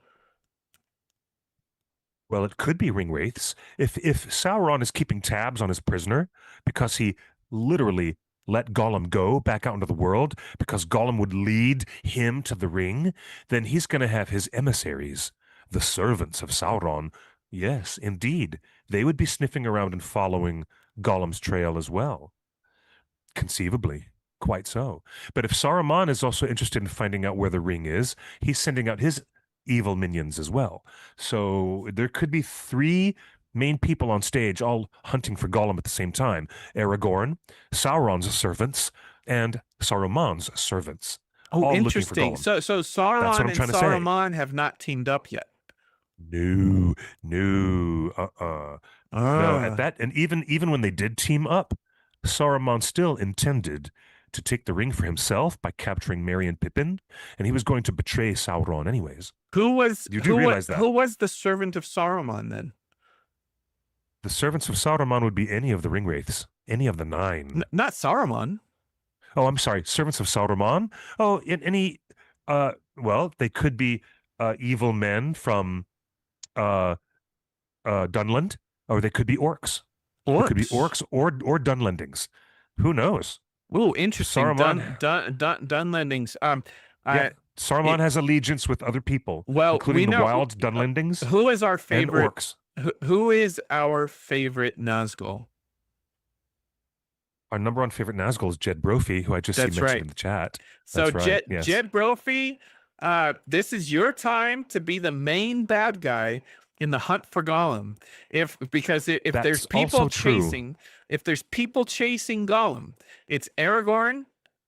Well, it could be ringwraiths. If Sauron is keeping tabs on his prisoner because he literally let Gollum go back out into the world because Gollum would lead him to the ring, then he's going to have his emissaries, the servants of Sauron. Yes, indeed. They would be sniffing around and following Gollum's trail as well. Conceivably. Quite so. But if Saruman is also interested in finding out where the ring is, he's sending out his evil minions as well. So there could be three main people on stage all hunting for Gollum at the same time. Aragorn, Sauron's servants, and Saruman's servants. Oh, interesting. So Sauron and Saruman have not teamed up yet. No. No, at that, and even when they did team up, Saruman still intended to take the ring for himself by capturing Merry and Pippin, and he was going to betray Sauron anyways. Who was realize that? Who was the servant of Saruman then? The servants of Saruman would be any of the ringwraiths, any of the 9. Not Saruman. Oh, I'm sorry, servants of Saruman. Oh, any. Well, they could be evil men from Dunland. Or they could be orcs. It could be orcs or Dunlendings. Who knows? Ooh, interesting. Saruman. Dunlendings. Yeah, Saruman has allegiance with other people, Well, including we the know wild Dunlendings who is our and favorite. orcs. Who is our favorite Nazgul? Our number one favorite Nazgul is Jed Brophy, who I just see That's mentioned right. in the chat. So That's right. Yes. Jed Brophy, this is your time to be the main bad guy in the hunt for Gollum. Because if That's there's people also true. chasing, if there's people chasing Gollum, it's Aragorn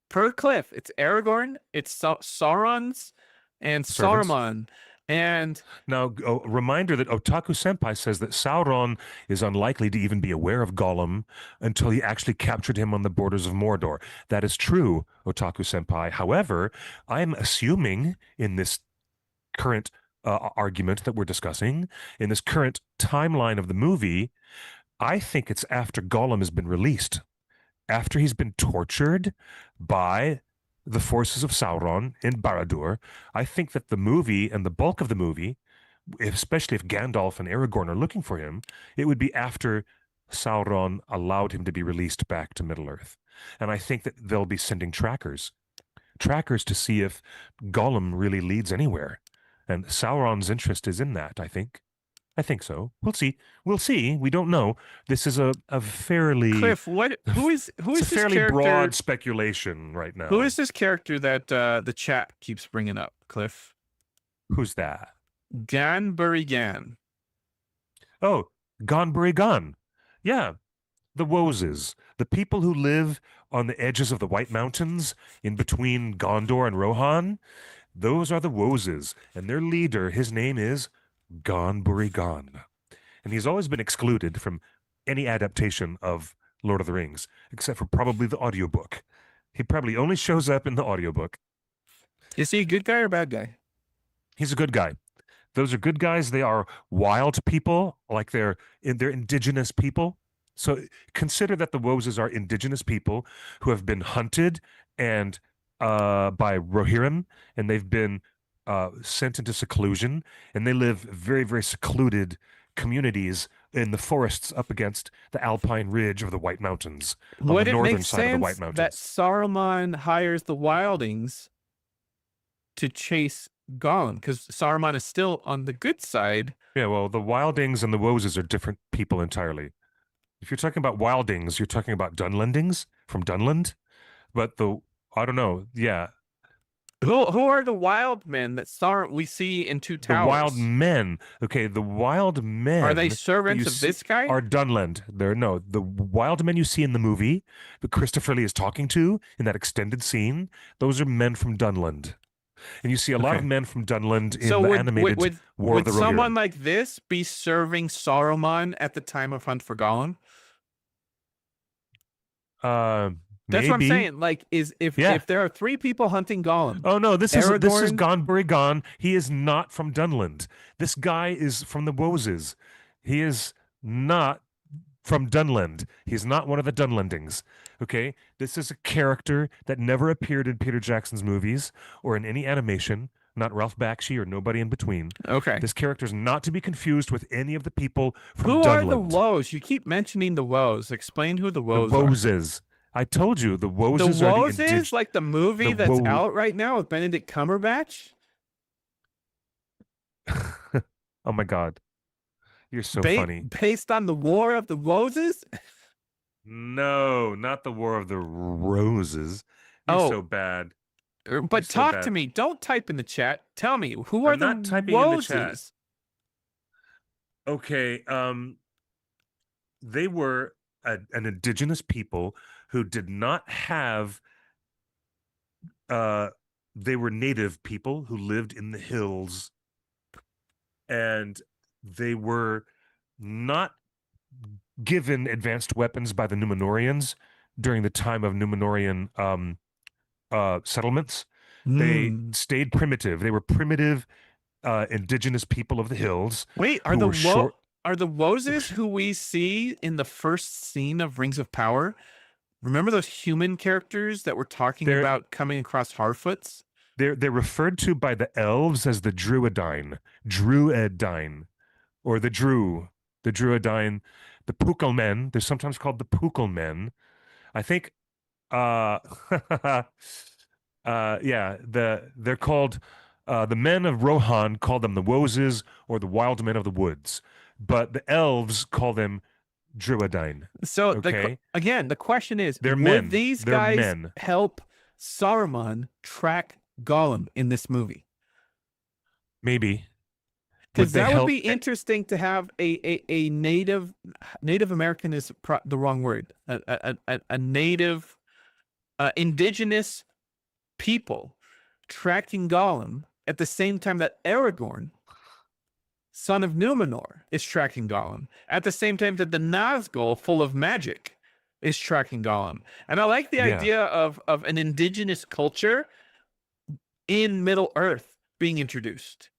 per cliff. It's Aragorn, it's Sauron's, and Servants. Saruman. And now, a reminder that Otaku Senpai says that Sauron is unlikely to even be aware of Gollum until he actually captured him on the borders of Mordor. That is true, Otaku Senpai. However, I'm assuming in this current argument that we're discussing, in this current timeline of the movie, I think it's after Gollum has been released, after he's been tortured by the forces of Sauron in Barad-dûr. I think that the movie and the bulk of the movie, especially if Gandalf and Aragorn are looking for him, it would be after Sauron allowed him to be released back to Middle-earth. And I think that they'll be sending trackers to see if Gollum really leads anywhere. And Sauron's interest is in that, I think. I think so. We'll see. We don't know. This is a fairly Cliff, who is this fairly character? broad speculation right now. Who is this character that the chat keeps bringing up, Cliff? Who's that? Ganbury Gan. Oh, Gonbury Gon. Yeah, the Woses, the people who live on the edges of the White Mountains in between Gondor and Rohan. Those are the Woses, and their leader, his name is Gonbury Gon. And he's always been excluded from any adaptation of Lord of the Rings, except for probably the audiobook. He probably only shows up in the audiobook. Is he a good guy or a bad guy? He's a good guy. Those are good guys. They are wild people, like they're indigenous people. So consider that the Woses are indigenous people who have been hunted and by Rohirrim, and they've been sent into seclusion, and they live very, very secluded communities in the forests up against the Alpine Ridge of the White Mountains, on the northern side of the White Mountains. That Saruman hires the wildlings to chase Gollum, because Saruman is still on the good side. Yeah, well, the wildlings and the Woses are different people entirely. If you're talking about wildlings, you're talking about Dunlendings from Dunland, but I don't know, yeah. Who are the wild men that we see in Two Towers? The wild men. Okay, the wild men. Are they servants of this guy? Are Dunland. The wild men you see in the movie that Christopher Lee is talking to in that extended scene, those are men from Dunland. And you see a lot of men from Dunland in the animated War of the Rohirrim. Would someone like this be serving Saruman at the time of Hunt for Gollum? That's what I'm saying. Like, if there are three people hunting Gollum. Oh no, this is Gonbury Gon. He is not from Dunland. This guy is from the Woses. He is not from Dunland. He's not one of the Dunlendings. Okay, this is a character that never appeared in Peter Jackson's movies or in any animation. Not Ralph Bakshi or nobody in between. Okay, this character is not to be confused with any of the people from Dunland. Dunland. Who are the Woes? You keep mentioning the Woes. Explain who the Woes are. The Woses. I told you, the Woses are the Woses, like the movie that's out right now with Benedict Cumberbatch? Oh my God. You're so funny. Based on the War of the Woses? No, not the War of the Roses. You're so bad. But talk to me. Don't type in the chat. Tell me, who are the Woses? Okay, they were an indigenous people who did not have they were native people who lived in the hills, and they were not given advanced weapons by the Númenóreans during the time of Númenórean settlements. They stayed primitive. They were primitive indigenous people of the hills. Wait, are the Woses who we see in the first scene of Rings of Power? Remember those human characters that we're talking about coming across Harfoots? They're referred to by the elves as the Druidine, or the Drew. the Druidine, the Pukal men. They're sometimes called the Pukal men. I think uh yeah, they're called the men of Rohan call them the Woses or the wild men of the woods, but the elves call them Druidine. So Okay, again, the question is, they're would men. these They're guys men. help Saruman track Gollum in this movie? Maybe would Because they that would help? be interesting to have a Native American is the wrong word, a native indigenous people tracking Gollum at the same time that Aragorn, son of Numenor, is tracking Gollum, at the same time that the Nazgul, full of magic, is tracking Gollum. And I like the Yeah. idea of an indigenous culture in Middle Earth being introduced.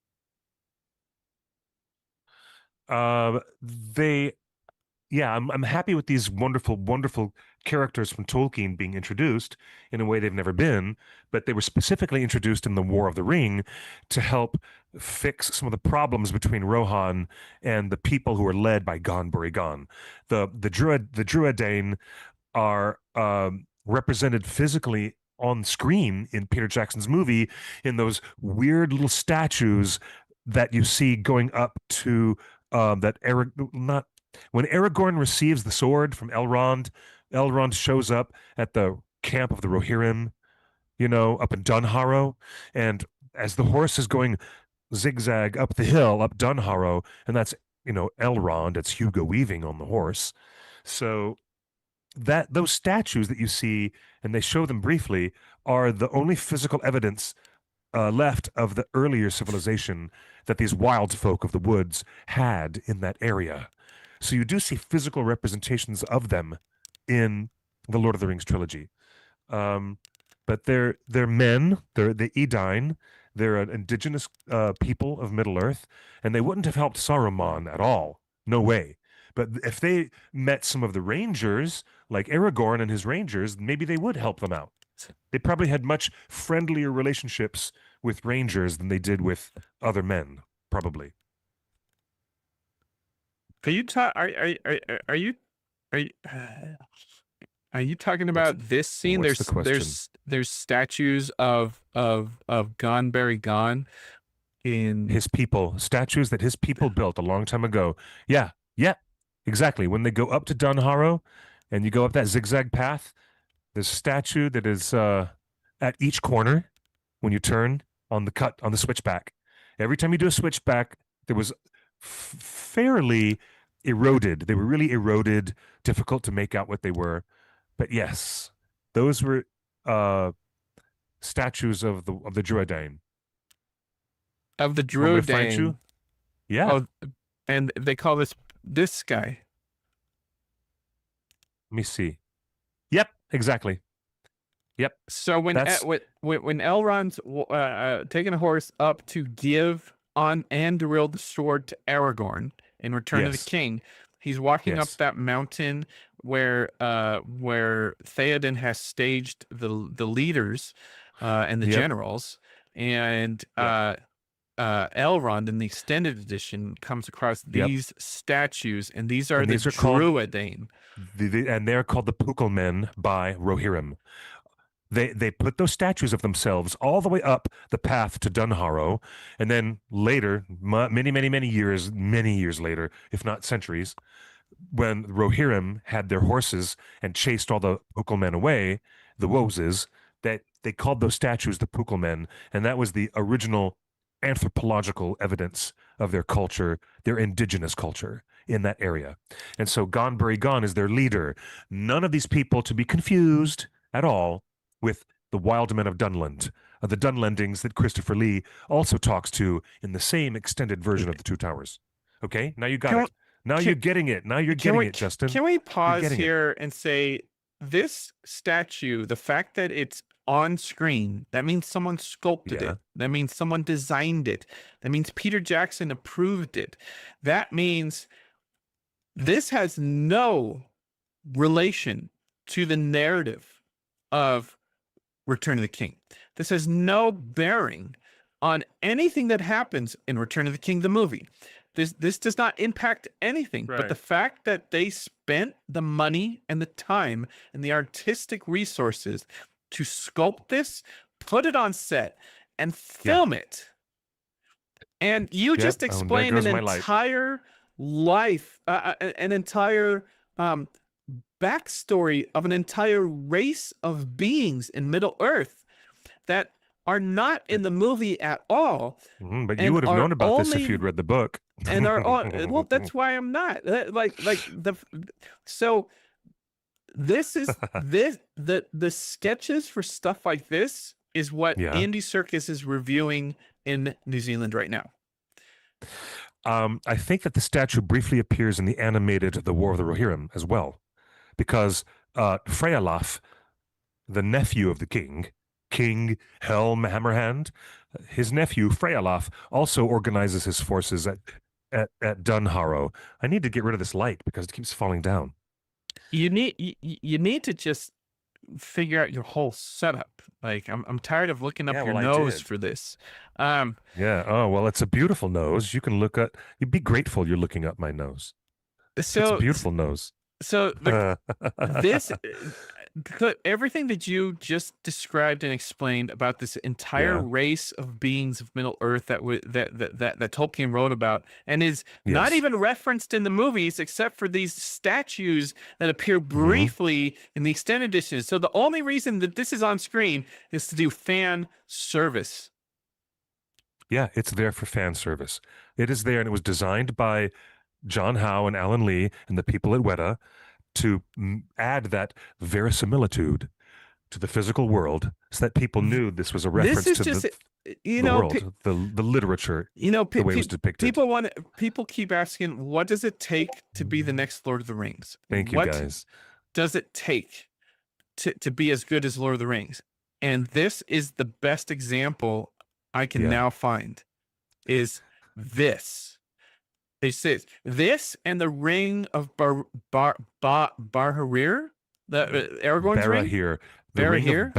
They yeah, I'm happy with these wonderful, wonderful characters from Tolkien being introduced in a way they've never been, but they were specifically introduced in the War of the Ring to help fix some of the problems between Rohan and the people who are led by Gonbori Gon. The Druidane are represented physically on screen in Peter Jackson's movie in those weird little statues that you see going up to that Eric not when Aragorn receives the sword from Elrond. Elrond shows up at the camp of the Rohirrim, up in Dunharrow, and as the horse is going zigzag up the hill up Dunharrow, and that's Elrond, it's Hugo Weaving on the horse. So that those statues that you see, and they show them briefly, are the only physical evidence left of the earlier civilization that these wild folk of the woods had in that area. So you do see physical representations of them in the Lord of the Rings trilogy. Um, but they're men, they're the Edine, they're an indigenous people of Middle Earth, and they wouldn't have helped Saruman at all. No way. But if they met some of the Rangers, like Aragorn and his Rangers, maybe they would help them out. They probably had much friendlier relationships with Rangers than they did with other men, probably. Can you talk? Are you are you, are you talking about this scene? what's the question? There's statues of Gonberry Gon in His people, statues that his people built a long time ago. Yeah, yeah, exactly. When they go up to Dunharrow and you go up that zigzag path, there's a statue that is at each corner when you turn on the switchback. Every time you do a switchback, there was fairly eroded. They were really eroded, difficult to make out what they were. But yes, those were statues of the Druidine. of the Want me to find you? Druidane. Yeah. Oh, and they call this guy. Let me see. Yep, exactly. Yep. So when That's- when Elrond's taking a horse up to give on Anduril the sword to Aragorn in Return of the Yes. King, he's walking up Yes. that mountain where Theoden has staged the leaders and the Yep. generals, and Elrond in the extended edition comes across these statues, and these are And the these are called- Druidane. and they're called the Pukal men by Rohirrim. They put those statues of themselves all the way up the path to Dunharrow, and then later, many years later, if not centuries, when Rohirrim had their horses and chased all the Pukal men away, the Woses, that they called those statues the Pukal men, and that was the original anthropological evidence of their culture, their indigenous culture in that area. And so Gonberry Gon is their leader. None of these people to be confused at all with the wild men of Dunland, the Dunlendings that Christopher Lee also talks to in the same extended version of the Two Towers. Okay, now you got it. Now you're getting it. Now you're getting it, Justin. Can we pause getting it. here and say this statue, the fact that it's on screen, that means someone sculpted Yeah. it. That means someone designed it. That means Peter Jackson approved it. That means this has no relation to the narrative of Return of the King. This has no bearing on anything that happens in Return of the King, the movie. this does not impact anything. But the Right. fact that they spent the money and the time and the artistic resources to sculpt this, put it on set, and Yeah. film it. And you Yep. just Oh, there explained goes an my light. entire life, an entire backstory of an entire race of beings in Middle Earth that are not in the movie at all, But you and would have are known about this if only you'd read the book. and are all well. That's why I'm not so. This is the sketches for stuff like this is what Yeah. Andy Serkis is reviewing in New Zealand right now. I think that the statue briefly appears in the animated The War of the Rohirrim as well, because Freyalaf, the nephew of the king, King Helm Hammerhand, his nephew Freyalaf also organizes his forces at Dunharrow. I need to get rid of this light because it keeps falling down. You need to just figure out your whole setup. Like I'm tired of looking up Yeah, your well, I nose did. for this. Yeah. Oh, well, it's a beautiful nose. You can look at. You'd be grateful you're looking up my nose. It's a So beautiful nose. so this everything that you just described and explained about this entire Yeah. race of beings of Middle Earth that Tolkien wrote about and is not Yes. even referenced in the movies except for these statues that appear briefly in the extended editions. So the only reason that this is on screen is to do fan service. Yeah, it's there for fan service. It is there, and it was designed by John Howe and Alan Lee and the people at Weta to add that verisimilitude to the physical world, so that people knew this was a reference This is to just the world, the literature, the way it was depicted. People keep asking, what does it take to be the next Lord of the Rings? Thank you, What guys. does it take to be as good as Lord of the Rings? And this is the best example I can Yeah. now find. Is this? It says this and the Ring of Barahir, the Aragorn's ring. Barahir, the ring Barahir? of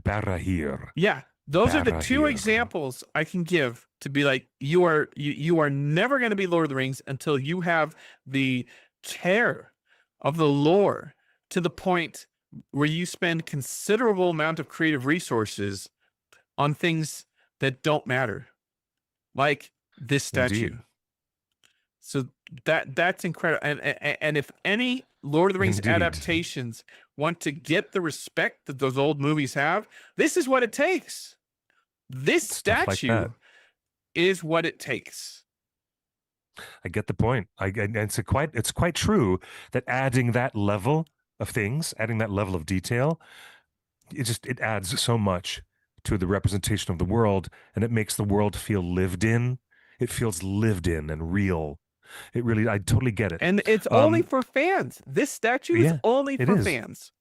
Barahir. Yeah, those are the two Barahir. examples I can give to be like you are never going to be Lord of the Rings until you have the care of the lore to the point where you spend considerable amount of creative resources on things that don't matter, like this statue. Indeed. So that's incredible. And if any Lord of the Rings Indeed. adaptations want to get the respect that those old movies have, this is what it takes. This Stuff like statue that. is what it takes. I get the point. It's quite true that adding that level of things, adding that level of detail, it adds so much to the representation of the world, and it makes the world feel lived in. It feels lived in and real. It really, I totally get it. And it's only for fans. This statue is yeah, only it for is. fans.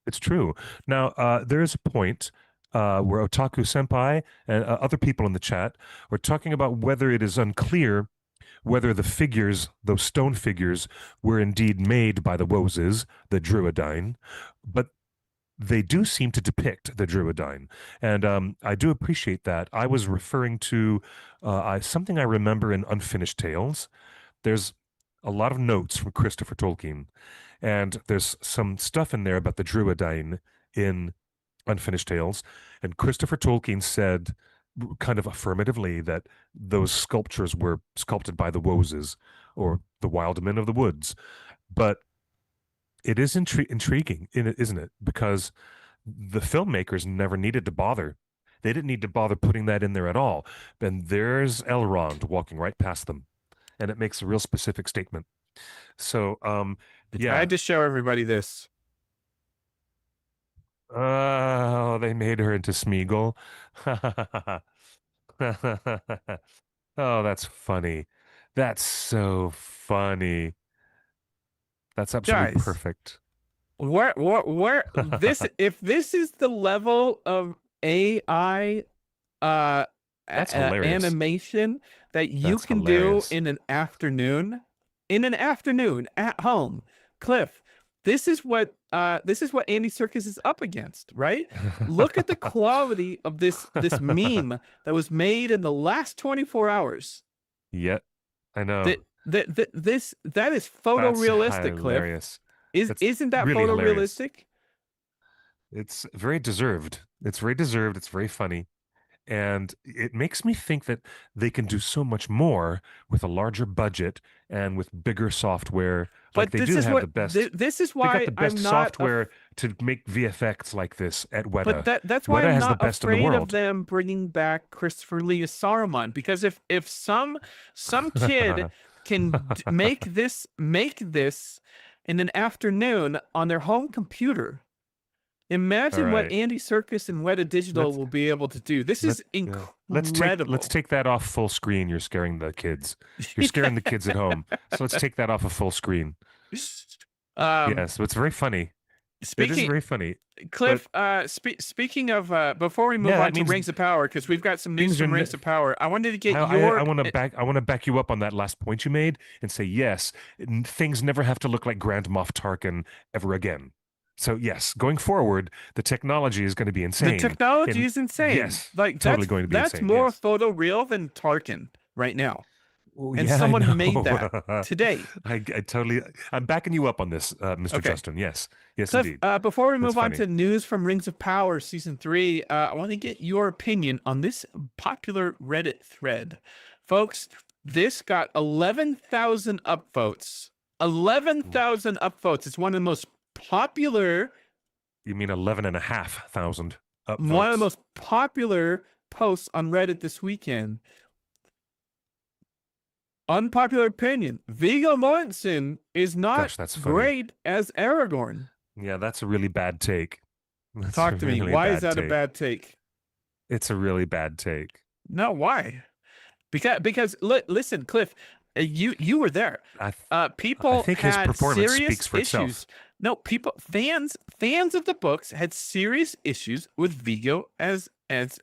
It's true. Now, there is a point where Otaku Senpai and other people in the chat were talking about whether it is unclear whether the figures, those stone figures, were indeed made by the Woses, the Druidine, but they do seem to depict the Druidine. And I do appreciate that. I was referring to something I remember in Unfinished Tales. There's a lot of notes from Christopher Tolkien, and there's some stuff in there about the Druidine in Unfinished Tales. And Christopher Tolkien said kind of affirmatively that those sculptures were sculpted by the Woses, or the wild men of the woods. But it is intriguing, isn't it? Because the filmmakers never needed to bother. They didn't need to bother putting that in there at all. And there's Elrond walking right past them, and it makes a real specific statement. So, yeah. I had to show everybody this. Oh, they made her into Smeagol. Oh, that's funny. That's so funny. That's absolutely Guys, perfect. Where this if this is the level of AI That's hilarious. animation that you That's can hilarious. do in an afternoon at home, Cliff, this is what Andy Serkis is up against, right? Look at the quality of this meme that was made in the last 24 hours. Yeah, I know. That is That's photorealistic, Cliff. hilarious. That's Isn't that really hilarious. photorealistic? It's very deserved. It's very deserved. It's very funny. And it makes me think that they can do so much more with a larger budget and with bigger software. Like But they this do is have what the best, this is they got why the best I'm not. software to make VFX like this at But Weta. that's why Weta I'm has the not best in the afraid of world. them bringing back Christopher Lee as Saruman, because if some kid can make this in an afternoon on their home computer, All imagine what right. Andy Serkis and Weta Digital Let's will be able to do. This is yeah. incredible. Let's take that off full screen. You're scaring the kids. You're scaring the kids at home. So let's take that off of full screen. Yes, it's very funny. It is Speaking, very funny. Cliff, speaking of, before we move Yeah, that on to means Rings of Power, because we've got some news things are from ne- Rings of Power, I wanted to get I your. want to back you up on that last point you made and say yes, things never have to look like Grand Moff Tarkin ever again. So yes, going forward, the technology is going to be insane. The technology is insane. Yes, like totally going to be that's insane. more Yes. photoreal than Tarkin right now. Oh, And yeah, I someone made know. that today. I totally, I'm backing you up on this, Mr. Okay. Justin. Yes, yes, Cliff, indeed. before we That's move on funny. to news from Rings of Power Season 3, I want to get your opinion on this popular Reddit thread. Folks, this got 11,000 upvotes. 11,000 upvotes. It's one of the most popular, You mean 11,500 upvotes? one of the most popular posts on Reddit this weekend. Unpopular opinion: Viggo Mortensen is not Gosh, that's funny. great as Aragorn. Yeah, that's a really bad take. That's Talk a to me. really Why is bad that a take. bad take? It's a really bad take. No, why? Because listen, Cliff, you were there. People think his had performance serious speaks for itself. issues. No, fans of the books had serious issues with Viggo as Viggo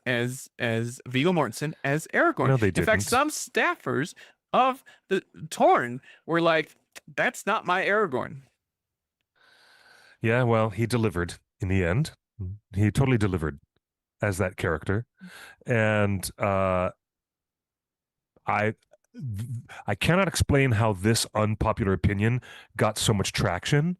Mortensen as Aragorn. No, they In fact, didn't. some staffers of the Torn were like, "That's not my Aragorn." Yeah, well, he delivered in the end. He totally delivered as that character. And I cannot explain how this unpopular opinion got so much traction,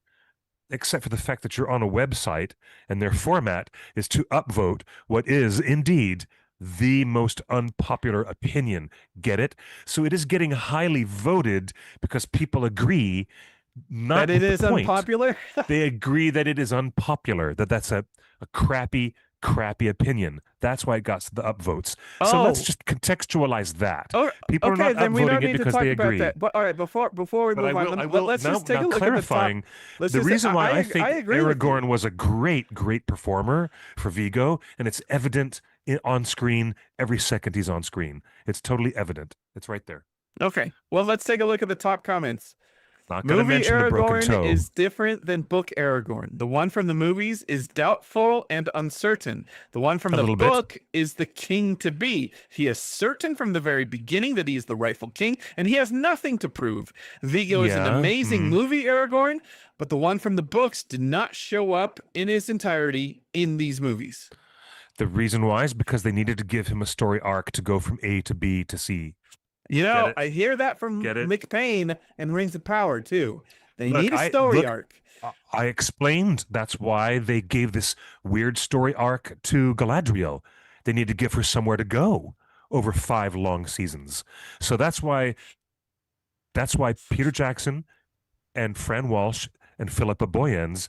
except for the fact that you're on a website and their format is to upvote what is indeed the most unpopular opinion. Get it? So it is getting highly voted because people agree not That it with the is point. unpopular. They agree that it is unpopular, that's a crappy opinion. That's why it got the upvotes. So let's Oh. just contextualize that. Oh, People are okay, not then we don't upvoting it need to because talk they about agree. that. But all right, before we But move on, let's just take a look clarifying, at the top. the reason why I think agree with you. Aragorn was a great performer for Viggo, and it's evident on screen every second he's on screen. It's totally evident. It's right there. Okay, well, let's take a look at the top comments. Not going to Movie mention the broken Aragorn toe. is different than book Aragorn. The one from the movies is doubtful and uncertain. The one from A the little bit. book is the king to be. He is certain from the very beginning that he is the rightful king, and he has nothing to prove. Viggo is an Yeah, amazing movie Aragorn, but the one from the books did not show up in his entirety in these movies. The reason why is because they needed to give him a story arc to go from A to B to C. You Get know, it? I hear that from Get it? McPain and Rings of Power too. They Look, need a story look, arc. I explained that's why they gave this weird story arc to Galadriel. They need to give her somewhere to go over 5 long seasons. So that's why Peter Jackson and Fran Walsh and Philippa Boyens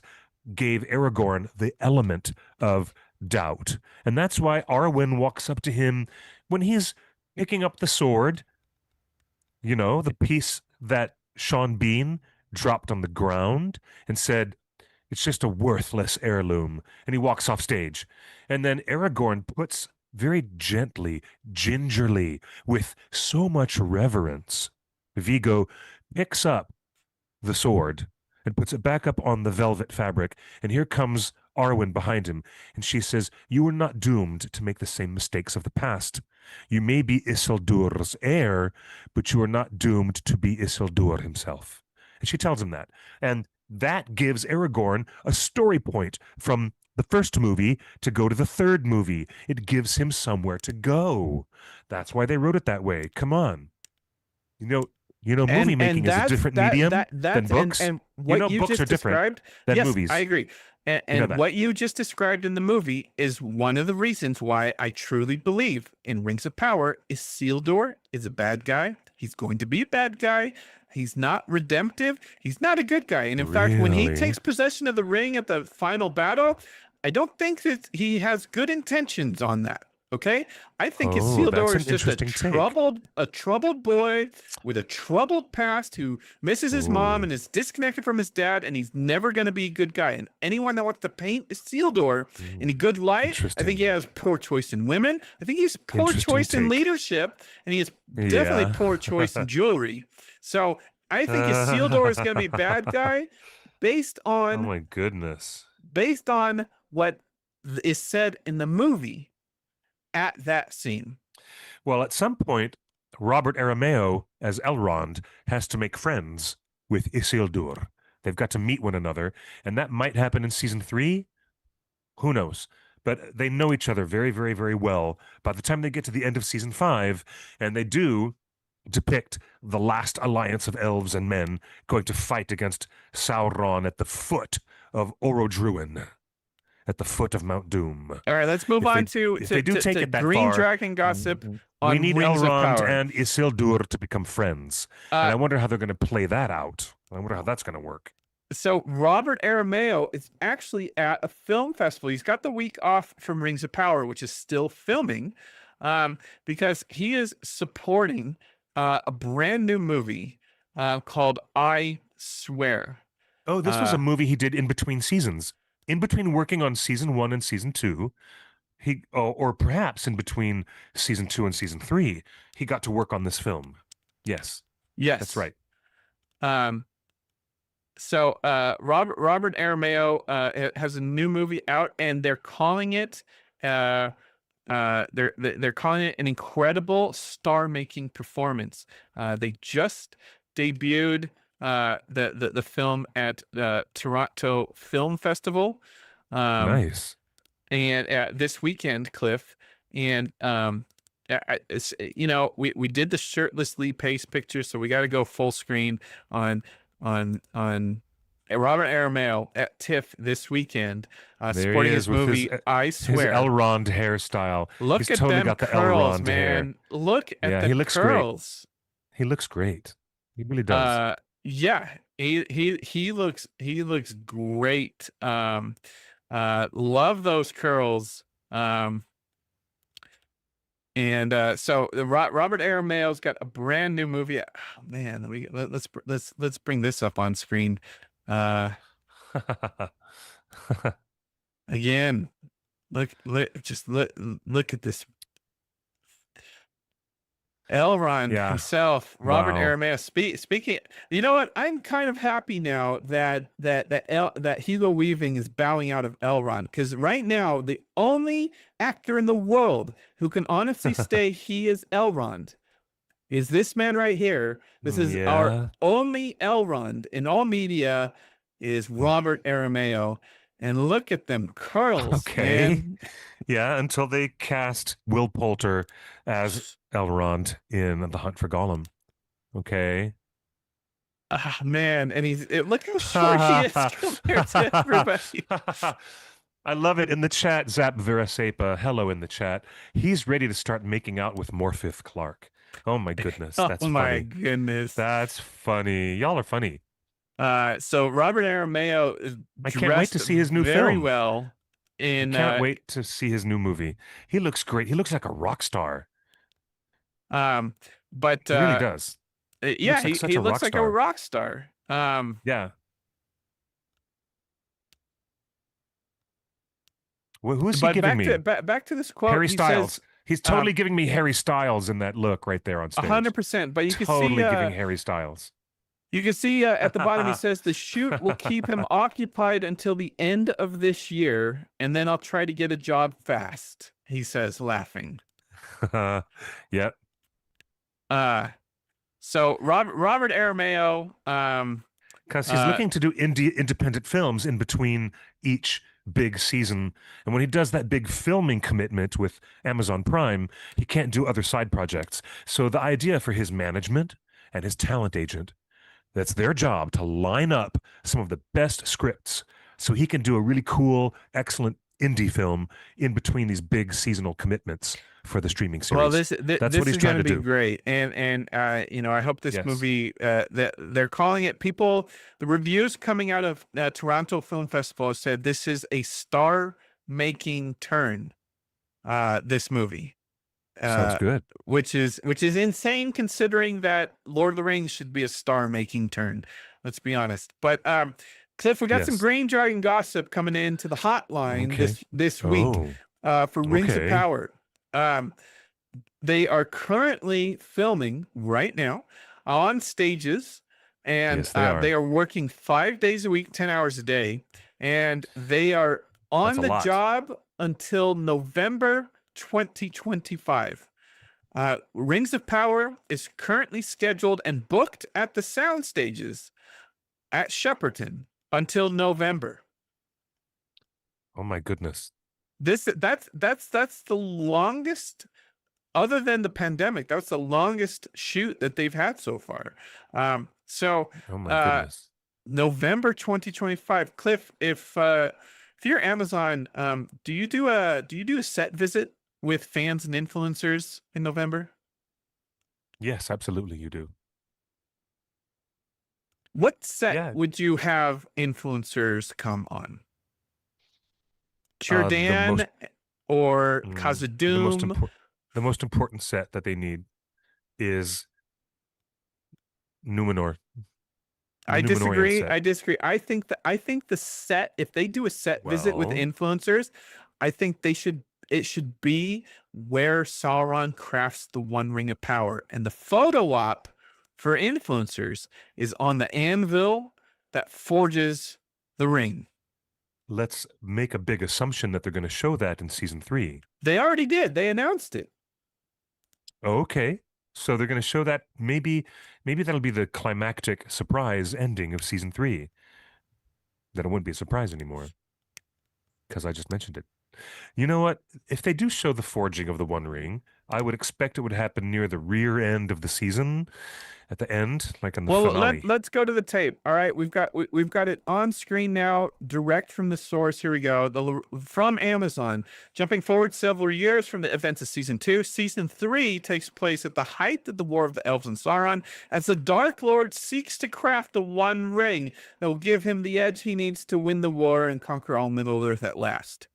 gave Aragorn the element of doubt. And that's why Arwen walks up to him when he's picking up the sword, you know, the piece that Sean Bean dropped on the ground, and said, "It's just a worthless heirloom." And he walks off stage. And then Aragorn puts very gently, gingerly, with so much reverence, Viggo picks up the sword and puts it back up on the velvet fabric. And here comes Arwen behind him. And she says, "You are not doomed to make the same mistakes of the past. You may be Isildur's heir, but you are not doomed to be Isildur himself." And she tells him that. And that gives Aragorn a story point from the first movie to go to the third movie. It gives him somewhere to go. That's why they wrote it that way. Come on. You know, You know, movie making is a that's different that medium that than that's books. and You what know, you books just are different described. than Yes, movies. I agree. And, You know and that. what you just described in the movie is one of the reasons why I truly believe in Rings of Power. Isildur is a bad guy. He's going to be a bad guy. He's not redemptive. He's not a good guy. And in fact, when he Really? takes possession of the ring at the final battle, I don't think that he has good intentions on that. Okay, I think Oh, that's Isildur an is just a interesting take. troubled boy with a troubled past who misses his mom Ooh, and is disconnected from his dad, and he's never going to be a good guy. And anyone that wants to paint Isildur in a ooh, good light, I think he interesting. has poor choice in women. I think he's poor Interesting choice in take. leadership, and he has definitely Yeah. poor choice in jewelry. So I think Isildur is going to be a bad guy based Oh on my goodness. what is said in the movie at that scene. Well, at some point, Robert Arameo as Elrond has to make friends with Isildur. They've got to meet one another, and that might happen in season 3. Who knows? But they know each other very, very, very well by the time they get to the end of season 5, and they do depict the last alliance of elves and men going to fight against Sauron at the foot of Orodruin, at the foot of Mount Doom. All right, let's move If on they to if they do take it that Green far, Dragon gossip we on need Rings of Elrond Power. and Isildur to become friends. And Uh, I wonder how they're going to play that out. I wonder how that's going to work. so Robert Arameo is actually at a film festival. He's got the week off from Rings of Power, which is still filming, because he is supporting a brand new movie called I Swear. Oh, this was Uh, a movie he did in between seasons. In between working on season 1 and season 2, or perhaps in between season 2 and season 3, he got to work on this film. Yes, yes, that's right. Um, so Robert Arameo has a new movie out, and they're calling it they're calling it an incredible star-making performance. They just debuted the film at Toronto Film Festival, Nice. and this weekend, Cliff, and we did the shirtless Lee Pace picture, so we got to go full screen on Robert Arameo at TIFF this weekend, There he supporting is his with movie I his Swear. Elrond hairstyle. Look He's at totally them got the curls, Elrond man. hair. Look at Yeah, the he looks great. curls. He looks great. He really does. Yeah, he looks great. Love those curls. So Robert Arameo's got a brand new movie. Oh, man, let's bring this up on screen. Again, look at this. Elrond Yeah. himself, Robert Wow. Arameo. Speaking, you know what? I'm kind of happy now that Hugo Weaving is bowing out of Elrond, because right now the only actor in the world who can honestly say he is Elrond is this man right here. This is our Yeah. only Elrond in all media, is Robert Arameo. And look at them curls, Okay. man. Yeah, until they cast Will Poulter as Elrond in The Hunt for Gollum. Okay. Ah, man, and look how short he is compared to everybody. I love it. In the chat, Zap Verasepa, hello in the chat. He's ready to start making out with Morpeth Clark. Oh my goodness, Oh that's my funny. goodness. That's funny. Y'all are funny. So Robert Arameo is I can't wait to see his new very film. well in Can't wait to see his new movie. He looks great. He looks like a rock star. but He really does. yeah, looks like such he a looks rock like star. a rock star. Yeah. Who's he But giving me? back to this quote. Harry he Styles. says, He's totally giving me Harry Styles in that look right there on stage. 100%. But you can see Totally giving Harry Styles. you can see at the bottom he says the shoot will keep him occupied until the end of this year, and then I'll try to get a job fast. He says, laughing. Yep. So Robert Arameo, Because he's looking to do independent films in between each big season. And when he does that big filming commitment with Amazon Prime, he can't do other side projects. So the idea for his management and his talent agent. That's their job to line up some of the best scripts so he can do a really cool, excellent indie film in between these big seasonal commitments for the streaming Well, series. That's what this he's is going trying to to be do. great, and I hope this Yes. movie that they're calling it. The reviews coming out of Toronto Film Festival said this is a star-making turn. This movie, Sounds good. which is insane considering that Lord of the Rings should be a star-making turn. Let's be honest. But Cliff, we got some Yes. Green Dragon gossip coming into the hotline Okay. this week for Rings of Okay. Power. They are currently filming right now on stages, and Yes, they are. they are working 5 days a week, 10 hours a day, and they are on That's a the lot. job until November 2025. Rings of Power is currently scheduled and booked at the sound stages at Shepperton until November. Oh my goodness. That's the longest, other than the pandemic. That's the longest shoot that they've had so far. Oh my goodness. November 2025. Cliff, if you're Amazon, do you do a set visit with fans and influencers in November? Yes, absolutely you do. What set Yeah. would you have influencers come on? The Jordan most- or the Khazad-dûm? the most important set that they need is Numenor. I Numenorean disagree. set. I disagree. I think the set, if they do a set visit with Well- influencers, I think it should be where Sauron crafts the One Ring of Power. And the photo op for influencers is on the anvil that forges the ring. Let's make a big assumption that they're going to show that in season 3. They already did. They announced it. Okay. So they're going to show that maybe that'll be the climactic surprise ending of season 3. Then it wouldn't be a surprise anymore because I just mentioned it. You know what? If they do show the forging of the One Ring, I would expect it would happen near the rear end of the season, at the end, like in the finale. Let's go to the tape. All right, we've got it on screen now, direct from the source. Here we go. From Amazon. Jumping forward several years from the events of season 2, season 3 takes place at the height of the War of the Elves and Sauron, as the Dark Lord seeks to craft the One Ring that will give him the edge he needs to win the war and conquer all Middle-earth at last.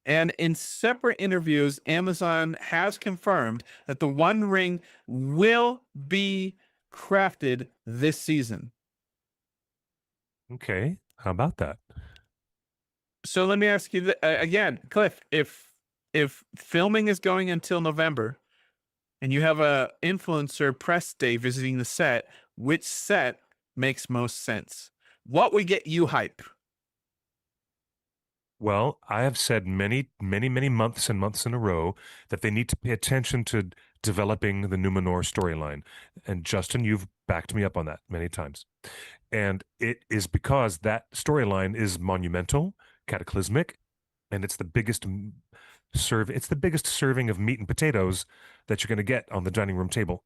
And in separate interviews, Amazon has confirmed that the One Ring will be crafted this season. Okay. How about that? So let me ask you again, Cliff, if filming is going until November and you have a influencer press day visiting the set, which set makes most sense? What would get you hype? Well, I have said many months and months in a row that they need to pay attention to developing the Numenor storyline. And Justin, you've backed me up on that many times. And it is because that storyline is monumental, cataclysmic, and it's the biggest serving of meat and potatoes that you're going to get on the dining room table.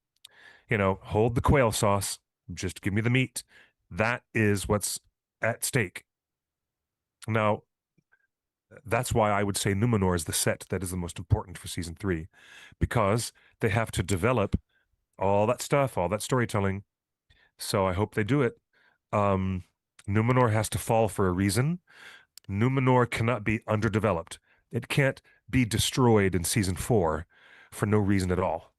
You know, hold the quail sauce, just give me the meat. That is what's at stake. Now, that's why I would say Numenor is the set that is the most important for season 3, because they have to develop all that stuff, all that storytelling. So I hope they do it. Numenor has to fall for a reason. Numenor cannot be underdeveloped. It can't be destroyed in season 4 for no reason at all.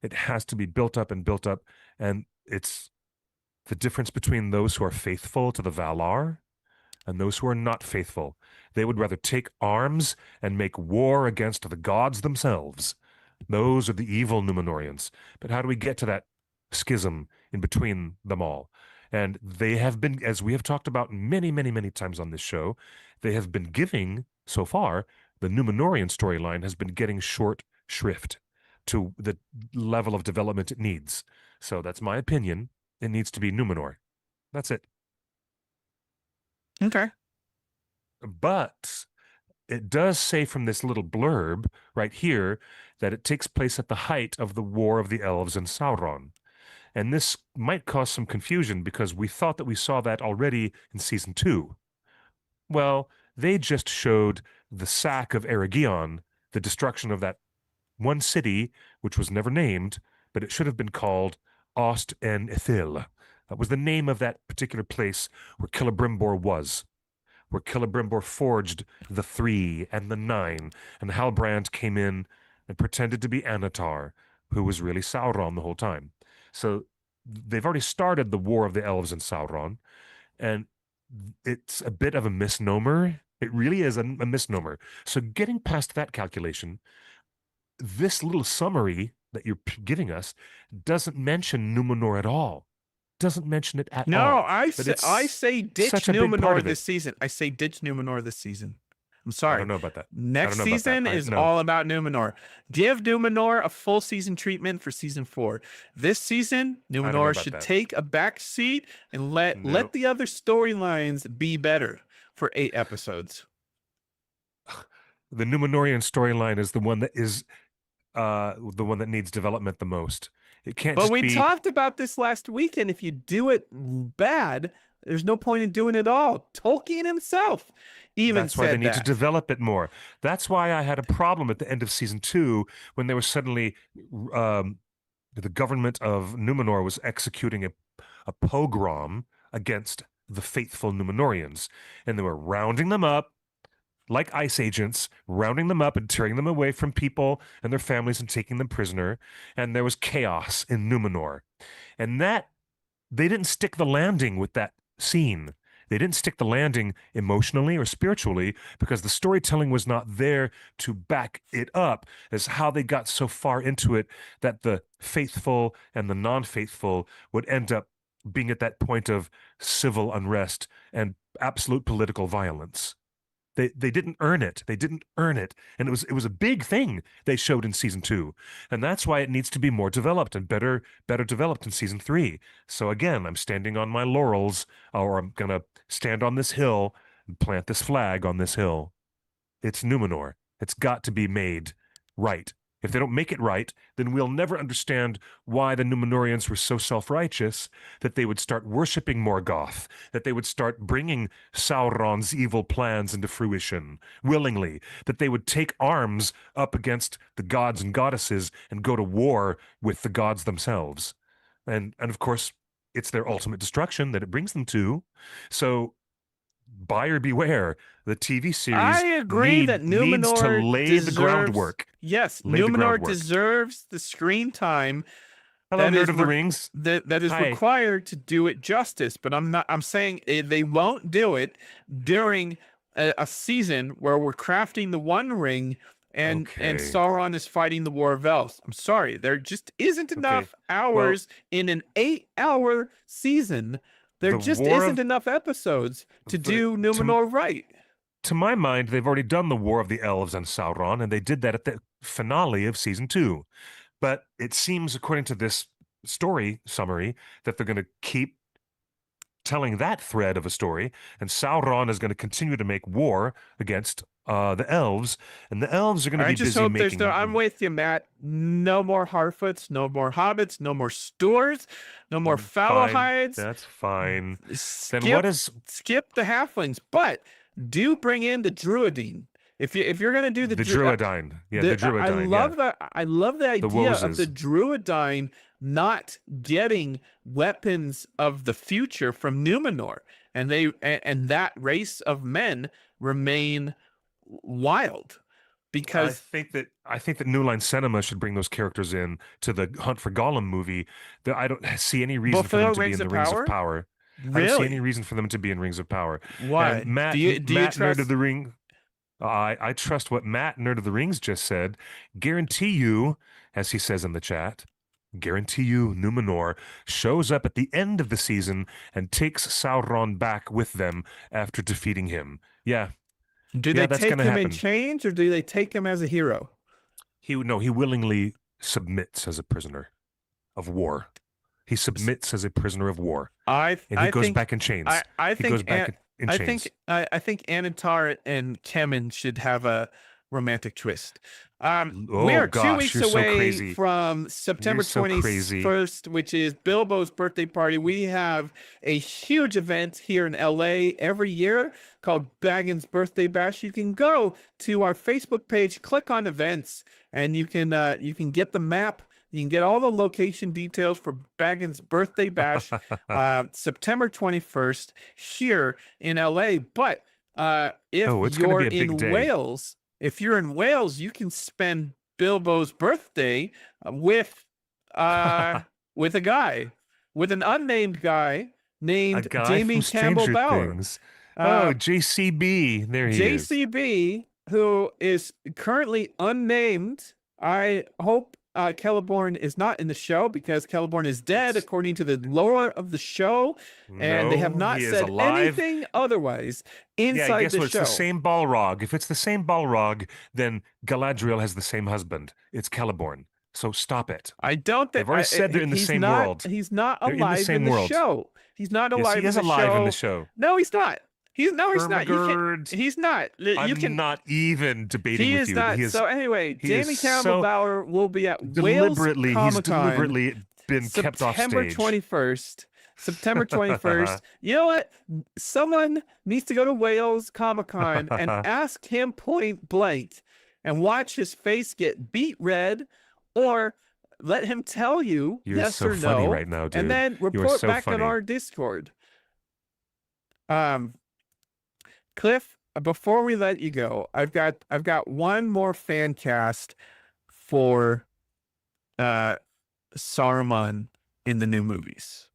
It has to be built up, and it's the difference between those who are faithful to the Valar and those who are not faithful. They would rather take arms and make war against the gods themselves. Those are the evil Numenorians. But how do we get to that schism in between them all? And they have been, as we have talked about many times on this show, they have been giving, so far, the Numenorian storyline has been getting short shrift to the level of development it needs. So that's my opinion. It needs to be Numenor. That's it. Okay. But it does say from this little blurb right here that it takes place at the height of the War of the Elves and Sauron. And this might cause some confusion because we thought that we saw that already in season 2. Well, they just showed the sack of Eregion, the destruction of that one city, which was never named, but it should have been called Ost en Ithil. That was the name of that particular place where Celebrimbor was, where Celebrimbor forged the 3 and the 9, and Halbrand came in and pretended to be Anatar, who was really Sauron the whole time. So they've already started the War of the Elves and Sauron, and it's a bit of a misnomer. It really is a misnomer. So getting past that calculation, this little summary that you're giving us doesn't mention Numenor at all. Doesn't mention it at No, all. I But say ditch such a big part Numenor of it. this season. I say ditch Numenor this season. I'm I sorry. don't know about that. Next know about that. season is all about Numenor. Give Numenor a full season treatment for season 4. This season, Numenor about should that. take a back seat and let Nope. the other storylines be better for 8 episodes. The Numenorian storyline is the one that is the one that needs development the most. It can't But just we be talked about this last week, and if you do it bad, there's no point in doing it all. Tolkien himself even that's why they said need to that. develop it more. That's why I had a problem at the end of season 2 when there was suddenly the government of Numenor was executing a pogrom against the faithful Numenorians, and they were rounding them up like ICE agents, rounding them up and tearing them away from people and their families and taking them prisoner. And there was chaos in Numenor. And that, they didn't stick the landing with that scene. They didn't stick the landing emotionally or spiritually because the storytelling was not there to back it up as how they got so far into it that the faithful and the non-faithful would end up being at that point of civil unrest and absolute political violence. They didn't earn it. They didn't earn it. And it was a big thing they showed in season 2. And that's why it needs to be more developed and better developed in season 3. So again, I'm standing on my laurels, or I'm gonna stand on this hill and plant this flag on this hill. It's Numenor. It's got to be made right. If they don't make it right, then we'll never understand why the Numenorians were so self-righteous that they would start worshiping Morgoth, that they would start bringing Sauron's evil plans into fruition willingly, that they would take arms up against the gods and goddesses and go to war with the gods themselves. And of course, it's their ultimate destruction that it brings them to. Buyer beware. The TV series I agree that needs to Numenor lay deserves, the groundwork. Yes, Lay the Numenor groundwork. deserves the screen time Hello, that Nerd is of the Rings. that is Hi. required to do it justice. But I'm saying they won't do it during a season where we're crafting the One Ring and Okay. Sauron is fighting the War of Elves. I'm sorry, there just isn't enough hours in an 8-hour season. There just isn't enough episodes to do Numenor right. To my mind, they've already done the War of the Elves and Sauron, and they did that at the finale of season 2. But it seems, according to this story summary, that they're going to keep telling that thread of a story, and Sauron is going to continue to make war against the elves, and the elves are going to be busy making. I'm with you, Matt. No more Harfoots, no more Hobbits, no more Stoors, no more Fallowhides. That's fine. Skip, then what is skip the Halflings, but do bring in the Druidine. If you're gonna do the Druidine, the Druidine. I love the idea of the Druidine not getting weapons of the future from Numenor, and that race of men remain wild. Because I think that New Line Cinema should bring those characters in to the Hunt for Gollum movie. I don't see any reason for them to be in the Rings of Power. Really? I don't see any reason for them to be in Rings of Power. Why? And Matt, do you Matt trust... Nerd of the Ring. I trust what Matt Nerd of the Rings just said. Guarantee you, as he says in the chat, guarantee you Numenor shows up at the end of the season and takes Sauron back with them after defeating him. Yeah. Do they take him in chains, or do they take him as a hero? He willingly submits as a prisoner of war. He submits as a prisoner of war. He goes back in chains. I think Anatar and Kemen should have a romantic twist. We Oh are 2 gosh, weeks you're so away crazy. from September You're so crazy. 21st, which is Bilbo's birthday party. We have a huge event here in LA every year called Baggins Birthday Bash. You can go to our Facebook page, click on events, and you can get the map. You can get all the location details for Baggins Birthday Bash, September 21st here in LA. But if Oh, it's going to you're be a big in day. Wales, if you're in Wales, you can spend Bilbo's birthday with with a guy, with an unnamed guy A named guy Jamie from Campbell Stranger Bauer. Things. Uh, Oh, JCB. There he is. JCB, who is currently unnamed. I hope Celeborn is not in the show because Celeborn is dead, It's- according to the lore of the show, and they have No, not he is said alive. anything otherwise Yeah, inside guess the what? It's show. the same Balrog. If it's the same Balrog, then Galadriel has the same husband. It's Celeborn. So stop it. I don't think They've already said they're in the he's same not. world. He's not They're in the alive same in the world. show. He's not Yes, alive he is in the alive show. in the show. No, he's not. He's not. You can. Ermagerd. He's not. You I'm can. not even debating He with is you. not. He is So anyway, he is Jamie Campbell so Bauer will be at Wales deliberately. He's Comic Con deliberately been kept off September stage. 21st. September 21st. You know what? Someone needs to go to Wales Comic Con and ask him point blank and watch his face get beet red, or let him tell you You're yes so or funny no, right now, dude. and then You are report so back on funny. our Discord. Cliff, before we let you go, I've got one more fan cast for Saruman in the new movies.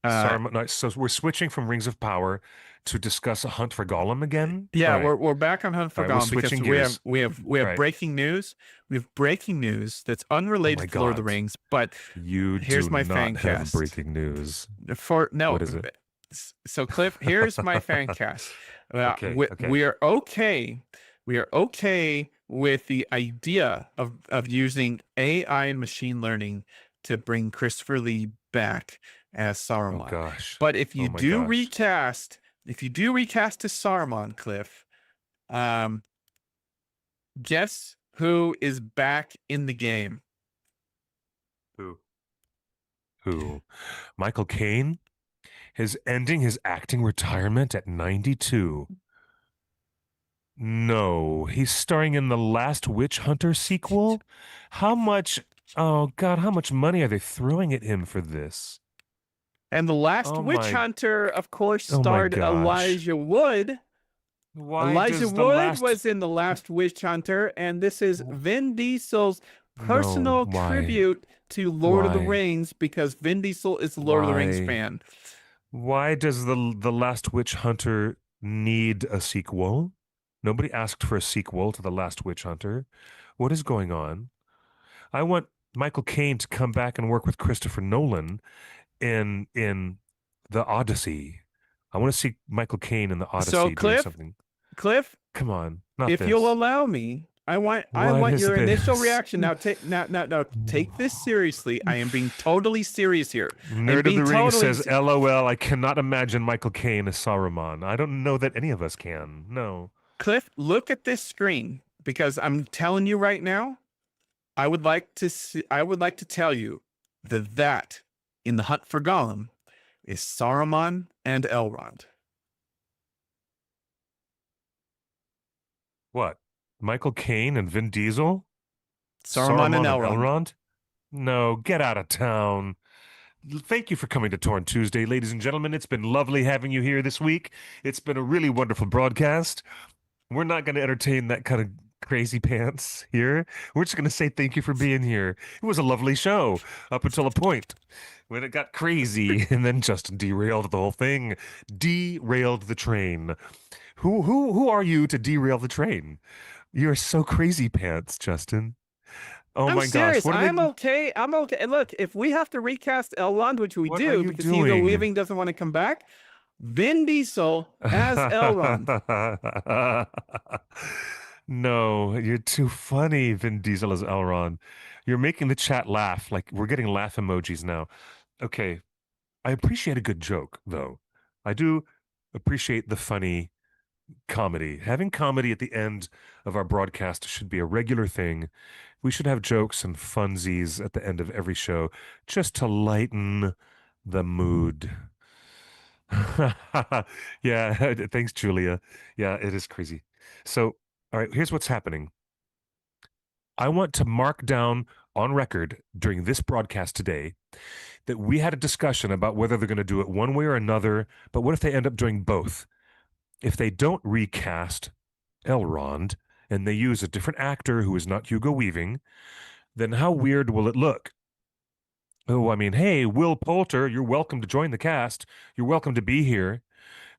Saruman, no, so we're switching from Rings of Power to discuss A Hunt for Gollum again. Yeah, All right. we're back on Hunt for All right, we're Gollum because switching we gears. have Right. breaking news. We have breaking news that's unrelated my to Lord of the God. Rings. But You here's do my not fan have cast. breaking news. For no, What is it? So Cliff, here's my fan cast. Okay, okay. We are okay. We are okay with the idea of using AI and machine learning to bring Christopher Lee back as Oh Saruman. gosh. But if you my do gosh. recast, to Saruman, Cliff, guess who is back in the game? Who? Michael Caine is ending his acting retirement at 92. No, he's starring in the Last Witch Hunter sequel. How much? Oh God, how much money are they throwing at him for this? And the last Oh Witch my- Hunter, of course, Oh my starred gosh. Elijah Wood. Why Elijah does the Wood last... was in the last Witch Hunter, and this is Vin Diesel's personal why? tribute to Lord of the Why? Rings, because Vin Diesel is a Lord of the Rings Why? fan. Why does the Last Witch Hunter need a sequel? Nobody asked for a sequel to the Last Witch Hunter. What is going on? I want Michael Caine to come back and work with Christopher Nolan in the Odyssey. I want to see Michael Caine in the Odyssey doing Cliff, something. Cliff, Come on, not if this. you'll allow me, I want What is your initial this? reaction. Now take this seriously. I am being totally serious here. Nerd of the Ring totally says, LOL, I cannot imagine Michael Caine as Saruman. I don't know that any of us can. No. Cliff, look at this screen, because I'm telling you right now, I would like to tell you that in the Hunt for Gollum is Saruman and Elrond. What? Michael Caine and Vin Diesel? Saruman and Elrond. No, get out of town. Thank you for coming to Torn Tuesday, ladies and gentlemen. It's been lovely having you here this week. It's been a really wonderful broadcast. We're not going to entertain that kind of crazy pants here. We're just going to say thank you for being here. It was a lovely show up until a point when it got crazy, and then Justin derailed the whole thing. Derailed the train. Who are you to derail the train? You're so crazy pants, Justin. Oh I'm my serious. gosh. I'm okay. I'm okay. And look, if we have to recast Elrond, which we What are do you because Hugo doing? Weaving doesn't want to come back, Vin Diesel as Elrond. No, you're too funny, Vin Diesel as Elrond. You're making the chat laugh. Like, we're getting laugh emojis now. Okay. I appreciate a good joke, though. I do appreciate the funny comedy. Having comedy at the end of our broadcast should be a regular thing. We should have jokes and funsies at the end of every show just to lighten the mood. Yeah, thanks, Julia. Yeah, it is crazy. So, all right, here's what's happening. I want to mark down on record during this broadcast today that we had a discussion about whether they're going to do it one way or another, but what if they end up doing both? If they don't recast Elrond and they use a different actor who is not Hugo Weaving, then how weird will it look? Oh, I mean, hey, Will Poulter, you're welcome to join the cast. You're welcome to be here.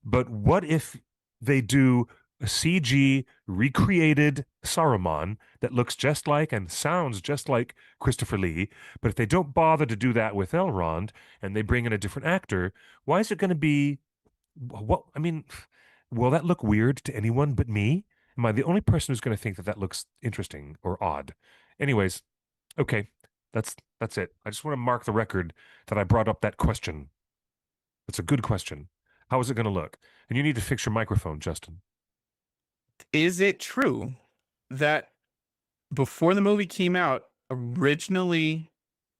But what if they do a CG recreated Saruman that looks just like and sounds just like Christopher Lee? But if they don't bother to do that with Elrond and they bring in a different actor, why is it going to be what? I mean, will that look weird to anyone but me? Am I the only person who's going to think that that looks interesting or odd? Anyways, okay, that's it. I just want to mark the record that I brought up that question. It's a good question. How is it going to look? And you need to fix your microphone, Justin. Is it true that before the movie came out, originally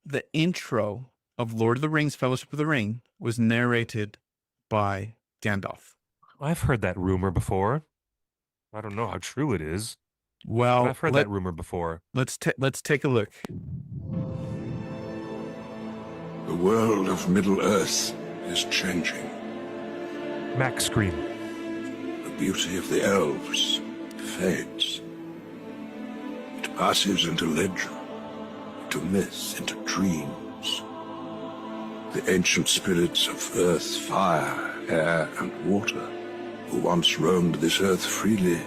the intro of Lord of the Rings, Fellowship of the Ring, was narrated by Gandalf? I've heard that rumor before. I don't know how true it is, but Well, I've heard that rumor before. let's take a look. The world of Middle-earth is changing. Max scream. The beauty of the elves fades. It passes into legend, into myth, into dreams. The ancient spirits of earth, fire, air, and water, who once roamed this earth freely,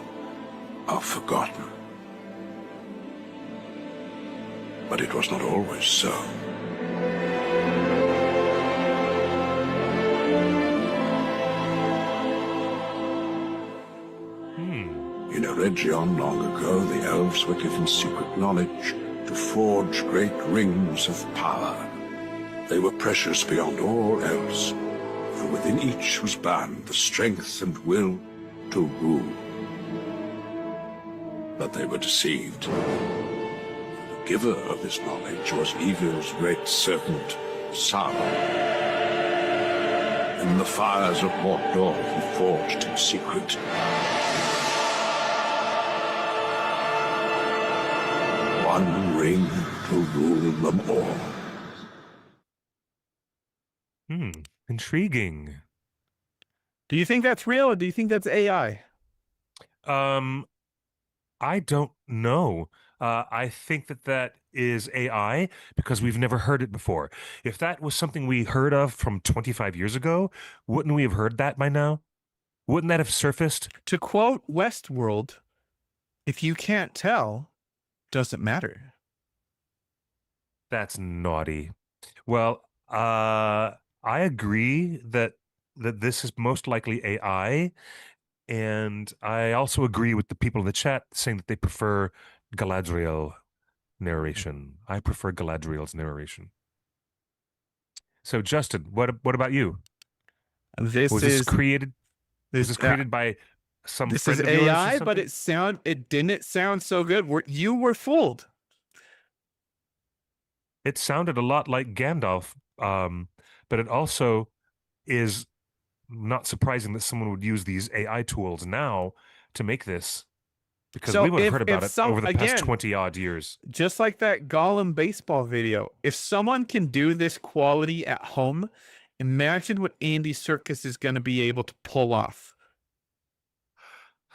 are forgotten. But it was not always so. In Eregion long ago, the elves were given secret knowledge to forge great rings of power. They were precious beyond all else, for within each was bound the strength and will to rule. But they were deceived. The giver of this knowledge was evil's great servant, Sauron. In the fires of Mordor he forged in secret one ring to rule them all. Intriguing. Do you think that's real, or do you think that's AI? I don't know. I think that is AI because we've never heard it before. If that was something we heard of from 25 years ago, wouldn't we have heard that by now? Wouldn't that have surfaced? To quote Westworld, if you can't tell, doesn't matter. That's naughty. Well, I agree that this is most likely AI, and I also agree with the people in the chat saying that they prefer Galadriel narration. I prefer Galadriel's narration. So, Justin, what about you? This Was is this created? Was this created by some this friend is of yours or AI, but something? it didn't sound so good. You were fooled. It sounded a lot like Gandalf, but it also is not surprising that someone would use these AI tools now to make this, because So we would have if heard about it over the past again, 20 odd years. just like that Gollum baseball video, if someone can do this quality at home, imagine what Andy Serkis is going to be able to pull off.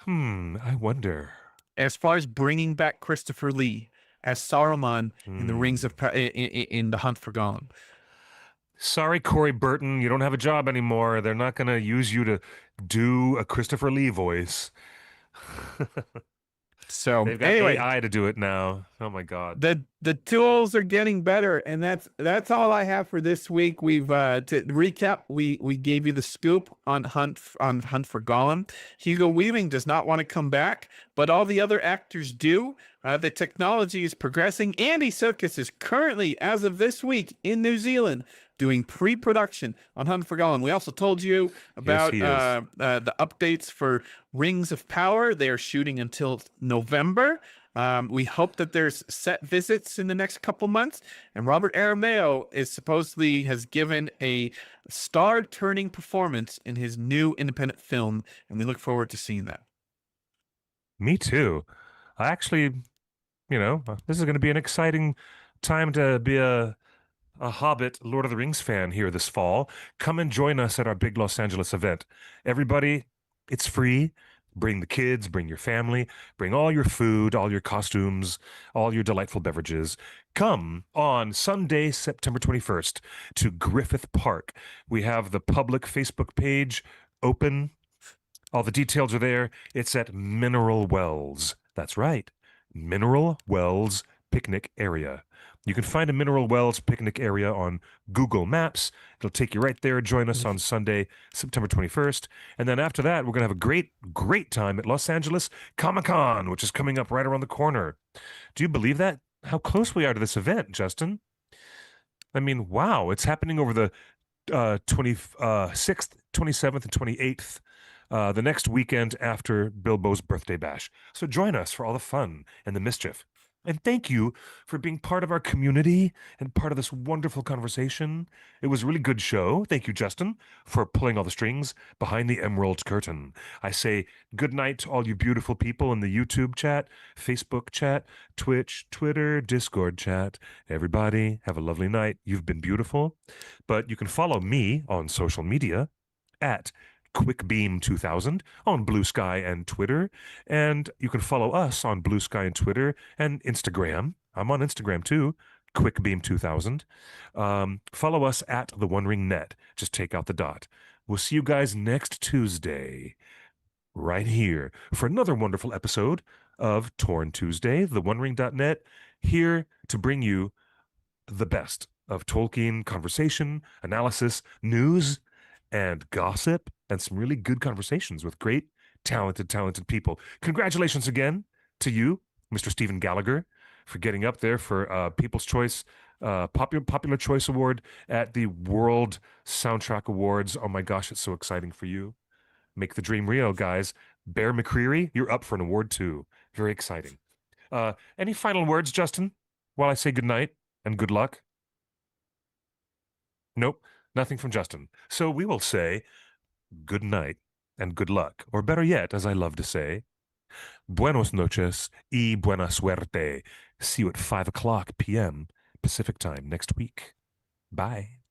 I wonder. As far as bringing back Christopher Lee as Saruman in the Rings of in the Hunt for Gollum. Sorry, Corey Burton, you don't have a job anymore. They're not going to use you to do a Christopher Lee voice. So They've got anyway, AI to do it now. Oh my God. the tools are getting better, and that's all I have for this week. We've to recap, we gave you the scoop on Hunt for Gollum. Hugo Weaving does not want to come back, but all the other actors do. The technology is progressing. Andy Serkis is currently, as of this week, in New Zealand doing pre-production on Hunt for Gollum. We also told you about he is. the updates for Rings of Power. They are shooting until November. We hope that there's set visits in the next couple months. And Robert Aramayo is supposedly has given a star-turning performance in his new independent film, and we look forward to seeing that. Me too. I actually, this is going to be an exciting time to be a Hobbit Lord of the Rings fan here this fall. Come and join us at our big Los Angeles event. Everybody, it's free. Bring the kids, bring your family, bring all your food, all your costumes, all your delightful beverages. Come on Sunday, September 21st to Griffith Park. We have the public Facebook page open. All the details are there. It's at Mineral Wells. That's right. Mineral Wells Picnic Area. You can find a Mineral Wells picnic area on Google Maps. It'll take you right there. Join us on Sunday, September 21st. And then after that, we're going to have a great, great time at Los Angeles Comic-Con, which is coming up right around the corner. Do you believe that? How close we are to this event, Justin? I mean, wow, it's happening over the 26th, 27th, and 28th. The next weekend after Bilbo's birthday bash. So join us for all the fun and the mischief. And thank you for being part of our community and part of this wonderful conversation. It was a really good show. Thank you, Justin, for pulling all the strings behind the emerald curtain. I say good night to all you beautiful people in the YouTube chat, Facebook chat, Twitch, Twitter, Discord chat. Everybody, have a lovely night. You've been beautiful. But you can follow me on social media at QuickBeam2000 on Blue Sky and Twitter. And you can follow us on Blue Sky and Twitter and Instagram. I'm on Instagram too, QuickBeam2000. Follow us at The One Ring Net. Just take out the dot. We'll see you guys next Tuesday right here for another wonderful episode of Torn Tuesday, theonering.net, here to bring you the best of Tolkien conversation, analysis, news, and gossip, and some really good conversations with great, talented people. Congratulations again to you, Mr. Stephen Gallagher, for getting up there for People's Choice, Popular Choice Award at the World Soundtrack Awards. Oh my gosh, it's so exciting for you. Make the dream real, guys. Bear McCreary, you're up for an award too. Very exciting. Any final words, Justin, while I say goodnight and good luck? Nope. Nothing from Justin. So we will say good night and good luck. Or better yet, as I love to say, buenos noches y buena suerte. See you at 5 o'clock p.m. Pacific time next week. Bye.